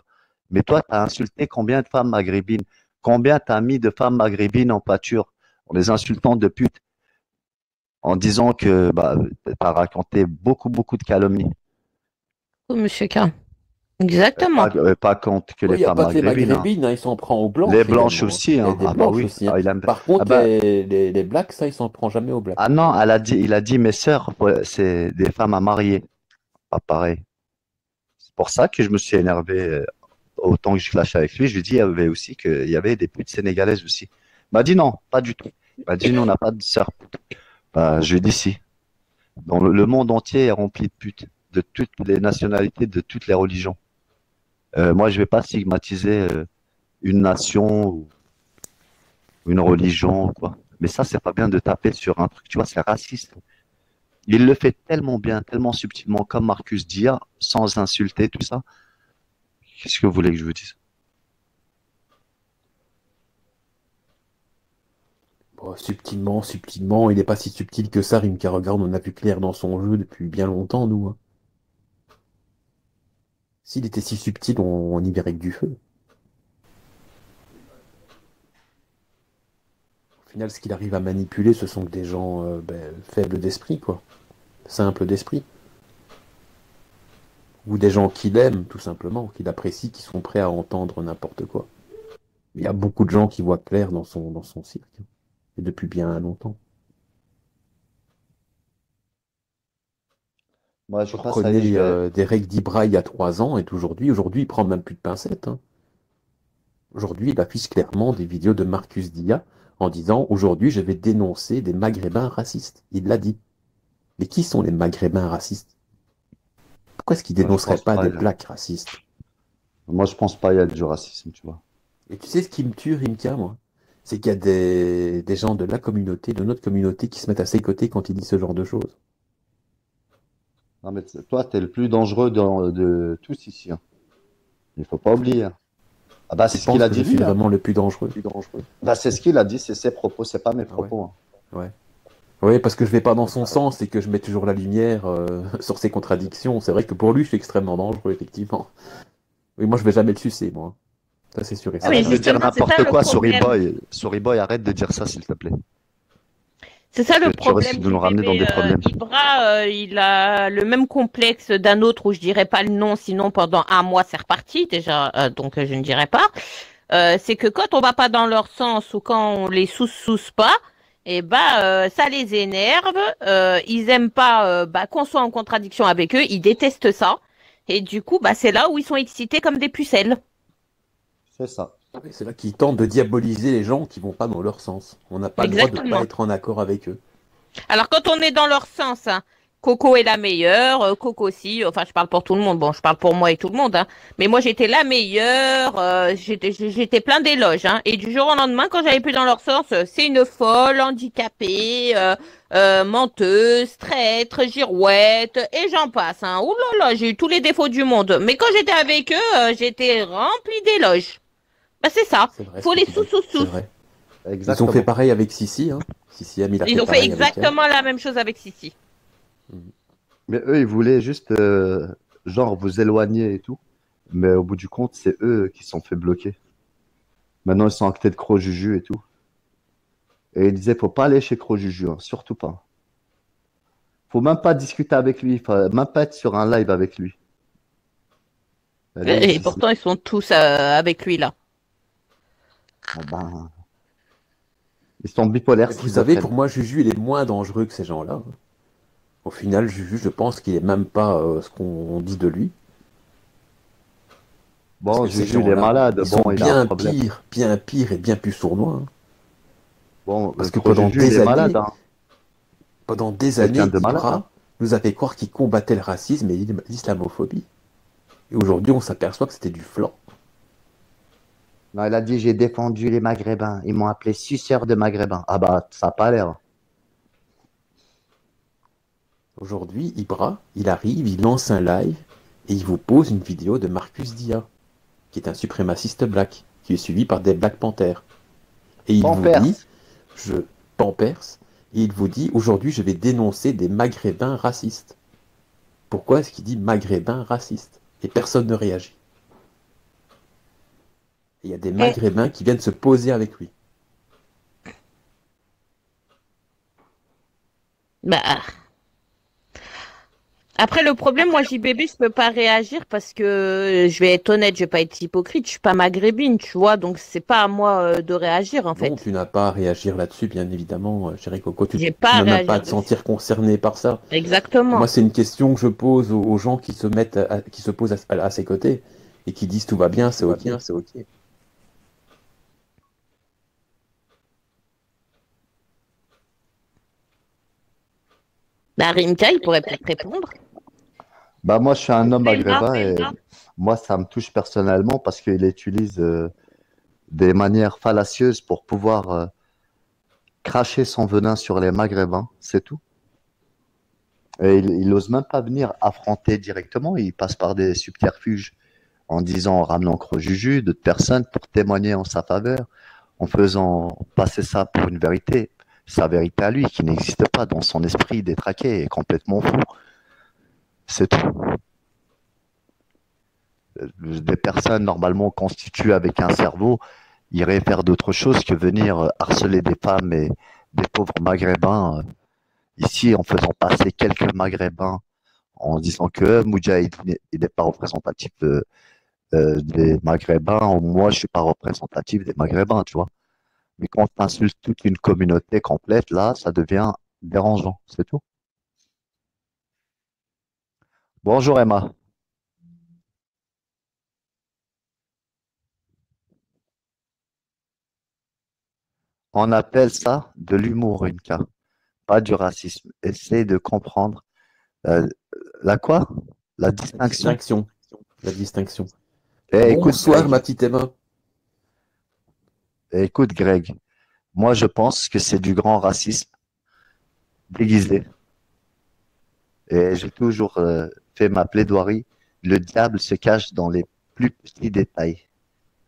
Mais toi, tu as insulté combien de femmes maghrébines? Combien tu as mis de femmes maghrébines en pâture en les insultant de pute? En disant que bah, tu as raconté beaucoup de calomnies. Oh, Monsieur K. Exactement. Pas contre que Oui, les il n'y a femmes pas que les maghrébines, hein. maghrébines, hein, il s'en prend aux blanches Les blanches également, hein. aussi, Il y a hein. des Ah bah blanches oui. aussi, hein. Ah, Par ah contre, bah, les blacks, ça, il s'en prend jamais aux blacks. ah non, il a dit mes sœurs, ouais, c'est des femmes à marier. Pas pareil. C'est pour ça que je me suis énervé autant que je clashais avec lui. Je lui ai dit, il y avait aussi qu'il y avait des putes sénégalaises aussi. Il m'a dit non, pas du tout. Il m'a dit, nous, on n'a pas de sœurs putes. Bah, je lui ai dit si. Dans le monde entier est rempli de putes, de toutes les nationalités, de toutes les religions. Moi, je vais pas stigmatiser une nation ou une religion ou quoi. Mais ça, c'est pas bien de taper sur un truc, tu vois, c'est raciste. Il le fait tellement bien, tellement subtilement, comme Marcus Dia, sans insulter, tout ça. Qu'est-ce que vous voulez que je vous dise? Bon, subtilement, subtilement, il n'est pas si subtil que ça, Rimka. Regarde, on a vu clair dans son jeu depuis bien longtemps, nous, hein. S'il était si subtil, on y verrait que du feu. Au final, ce qu'il arrive à manipuler, ce sont que des gens faibles d'esprit, quoi. Simples d'esprit. Ou des gens qui l'aiment, tout simplement, qui l'apprécient, qui sont prêts à entendre n'importe quoi. Il y a beaucoup de gens qui voient clair dans son cirque. Et depuis bien longtemps. Moi, Je je crois, ça y est, reprenais je vais. des règles d'Ibra il y a 3 ans, et aujourd'hui, il prend même plus de pincettes, hein. Aujourd'hui, il affiche clairement des vidéos de Marcus Dia en disant « Aujourd'hui, je vais dénoncer des Maghrébins racistes ». Il l'a dit. Mais qui sont les Maghrébins racistes? Pourquoi est-ce qu'il Moi, je dénoncerait pense pas pas. des Blacks racistes? Moi, je pense pas y a du racisme, tu vois. Et tu sais ce qui me tue, Rimka, moi? C'est qu'il y a des gens de la communauté, de notre communauté, qui se mettent à ses côtés quand il dit ce genre de choses. Non, mais toi, t'es le plus dangereux de tous ici, hein. Il faut pas oublier, hein. Ah bah, c'est Je ce qu'il pense a que dit je suis lui, hein. vraiment le plus dangereux. Bah, c'est ce qu'il a dit, c'est ses propos, c'est pas mes Ah ouais. propos, hein. Ouais. Oui, parce que je vais pas dans son sens et que je mets toujours la lumière sur ses contradictions. C'est vrai que pour lui, je suis extrêmement dangereux, effectivement. Oui, moi, je vais jamais le sucer, moi. Ça, c'est sûr et Arrête certain. Mais de dire justement, c'est ça n'importe le quoi, problème. Sorryboy. Sorryboy, arrête de dire ça, s'il te plaît. C'est ça Parce le que tu risques problème de nous du ramener dans bébé. des problèmes. Ibra, il a le même complexe d'un autre où je dirais pas le nom, sinon pendant un mois c'est reparti déjà, donc je ne dirais pas. C'est que quand on va pas dans leur sens ou quand on les sous-sousse pas, et ça les énerve. Ils aiment pas qu'on soit en contradiction avec eux, ils détestent ça. Et du coup, c'est là où ils sont excités comme des pucelles. C'est ça. Oui, c'est là qu'ils tentent de diaboliser les gens qui vont pas dans leur sens. On n'a pas le droit de Exactement. pas être en accord avec eux. Alors quand on est dans leur sens, hein, Coco est la meilleure, Coco aussi, enfin je parle pour tout le monde, bon je parle pour moi et tout le monde, hein, mais moi j'étais la meilleure, j'étais plein d'éloges, hein, et du jour au lendemain quand j'avais plus dans leur sens, c'est une folle, handicapée, menteuse, traître, girouette, et j'en passe, hein. Ouh là là, j'ai eu tous les défauts du monde, mais quand j'étais avec eux, j'étais remplie d'éloges. C'est ça, C'est vrai ce faut que les tu dis. C'est sous-sous-sous. vrai. Ils ont Exactement. fait pareil avec Sissi, hein. Sissi Am, il a Ils fait ont fait pareil avec elle. exactement la même chose avec Sissi. Mais eux, ils voulaient juste, genre, vous éloigner et tout. Mais au bout du compte, c'est eux qui se sont fait bloquer. Maintenant, ils sont actés de Cro-Juju et tout. Et ils disaient, faut pas aller chez Cro-Juju, hein, surtout pas. Faut même pas discuter avec lui, faut même pas être sur un live avec lui. Et pourtant ils sont tous avec lui là. Ah ben, ils sont bipolaires. Vous savez, pour moi, Juju, il est moins dangereux que ces gens-là, hein. Au final, Juju, je pense qu'il est même pas ce qu'on dit de lui. Bon, Parce que ces Juju, il est gens-là, malade. Ils Bon, sont il a un bien problème. pire et bien plus sournois, hein. Bon, Parce que Cro-Juju, pendant il des est années, malade, hein. Pendant des Quelqu'un années, de malade, Ibra hein. nous a fait croire qu'il combattait le racisme et l'islamophobie. Et aujourd'hui, on s'aperçoit que c'était du flan. Non, il a dit, j'ai défendu les Maghrébins. Ils m'ont appelé suceur de Maghrébins. Ah bah, ça n'a pas l'air. Aujourd'hui, Ibra, il arrive, il lance un live et il vous pose une vidéo de Marcus Dia, qui est un suprémaciste black, qui est suivi par des Black Panthers. Et il Pampers. vous dit, Pampers, et il vous dit, aujourd'hui, je vais dénoncer des Maghrébins racistes. Pourquoi est-ce qu'il dit Maghrébins racistes? Et personne ne réagit. Et il y a des Maghrébins qui viennent se poser avec lui. Après, le problème, moi, JBB, je peux pas réagir parce que je vais être honnête, je vais pas être hypocrite, je suis pas maghrébine, tu vois, donc c'est pas à moi de réagir en fait. Non, tu n'as pas à réagir là-dessus, bien évidemment, chérie Coco. Tu J'ai pas à n'en as pas à réagir te sentir concerné par ça. Exactement. Moi, c'est une question que je pose aux gens qui se mettent, qui se posent à ses côtés et qui disent tout va bien, c'est ok, c'est ok. Bah, Rimka, il pourrait peut-être répondre. Bah, moi, je suis un homme Fais-le, maghrébin et moi, ça me touche personnellement parce qu'il utilise des manières fallacieuses pour pouvoir cracher son venin sur les Maghrébins, c'est tout. Et il n'ose même pas venir affronter directement, il passe par des subterfuges en disant, en ramenant Cro-Juju, d'autres personnes pour témoigner en sa faveur, en faisant passer ça pour une vérité, sa vérité à lui, qui n'existe pas dans son esprit détraqué et complètement fou. C'est tout. Des personnes normalement constituées avec un cerveau iraient faire d'autre chose que venir harceler des femmes et des pauvres maghrébins ici en faisant passer quelques maghrébins en disant que Moudjahid il n'est pas représentatif des maghrébins ou moi je suis pas représentatif des maghrébins, tu vois. Mais quand on insulte toute une communauté complète, là, ça devient dérangeant, c'est tout. Bonjour Emma. On appelle ça de l'humour, Rinka, pas du racisme. Essaye de comprendre euh, la quoi? La distinction. Distinction. La distinction. Eh, écoute, Bonsoir, Greg. ma petite Emma. Écoute, Greg, moi je pense que c'est du grand racisme déguisé. Et j'ai toujours fait ma plaidoirie. Le diable se cache dans les plus petits détails,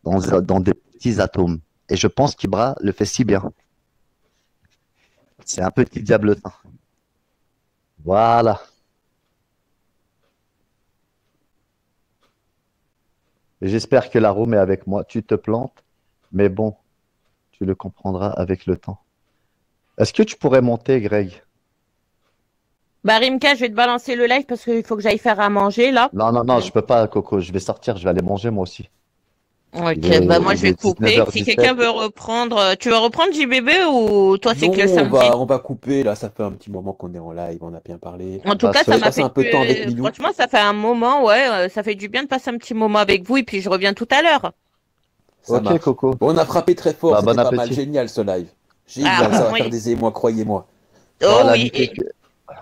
dans des petits atomes. Et je pense qu'Ibra le fait si bien. C'est un petit diablotin. Voilà. Et j'espère que la room est avec moi. Tu te plantes, mais bon, tu le comprendras avec le temps. Est-ce que tu pourrais monter, Greg? Bah, Rimka, je vais te balancer le live parce qu'il faut que j'aille faire à manger là. Non, non, non, je peux pas, Coco. Je vais sortir, je vais aller manger moi aussi. Ok, Il est- bah moi il je vais est couper. 19h17. Si quelqu'un veut reprendre, tu veux reprendre JBB ou toi c'est Non, que le samedi? on va couper. Là, ça fait un petit moment qu'on est en live, on a bien parlé. En tout Bah, cas, ça c'est- m'a Passer fait un peu de temps avec Milou. franchement, ça fait un moment, ouais, ça fait du bien de passer un petit moment avec vous et puis je reviens tout à l'heure. Ça Ok, marche. Coco. Bon, on a frappé très fort, Bah, c'était bon pas mal, appétit. génial ce live. Génial, Ah, ça va oui. faire des émois, croyez-moi. Oh Voilà, oui, Mickey.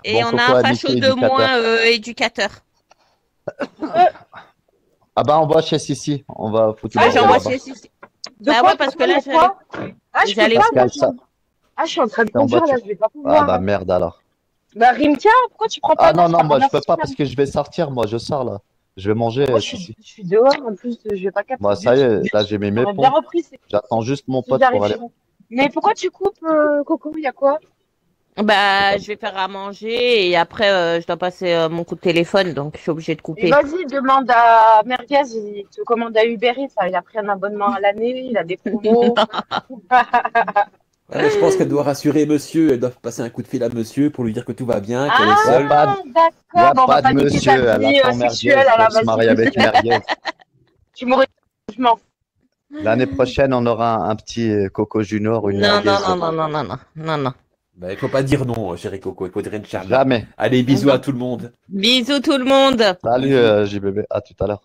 et Bon, on Coco, a un amitié, facho de éducateur. moins éducateur. Ah bah, on va chez Sissi. On va foutre Ah, le j'envoie bordel chez là-bas. De Bah quoi, ouais, parce que là, pourquoi? Ah, je peux j'allais- pas, Pascal, moi, ça. Ah, je suis en train de T'es en conduire, là, voiture. je vais pas Ah pouvoir. bah, merde alors. Bah, Rimka, pourquoi tu prends pas Ah non, non, t'as moi, rien je peux à pas faire. parce que je vais sortir. Moi, je sors là. Je vais manger, Moi, Sissi. je suis dehors, en plus, je vais pas capter. Bah, ça y est, là, j'ai mis mes J'aurais bien ponts. repris. J'attends juste mon Si pote j'arrive pour aller. chez moi. Mais pourquoi tu coupes, Coco? Il y a quoi? Bah, je vais faire à manger et après, je dois passer mon coup de téléphone, donc je suis obligée de Et couper. vas-y, demande à Merguez, il te commande à Uber Eats, il a pris un abonnement à l'année, il a des promos. Ouais, mais je pense qu'elle doit rassurer monsieur, elle doit passer un coup de fil à monsieur pour lui dire que tout va bien, qu'elle est Ah, seule. pas de- Y a d'accord, bon, on va pas pas de niquer monsieur, ta elle vie attend merguez sexuelle, alors pour se marier vas-y. avec merguez. Tu m'aurais je m'en fous. L'année prochaine, on aura un petit Coco Junior, une Non, merguez. non. Bah, il faut pas dire non, chérie Coco, il faut dire Inch'Allah. Jamais. Allez, bisous à tout le monde. Bisous tout le monde. Salut, JBB. À tout à l'heure.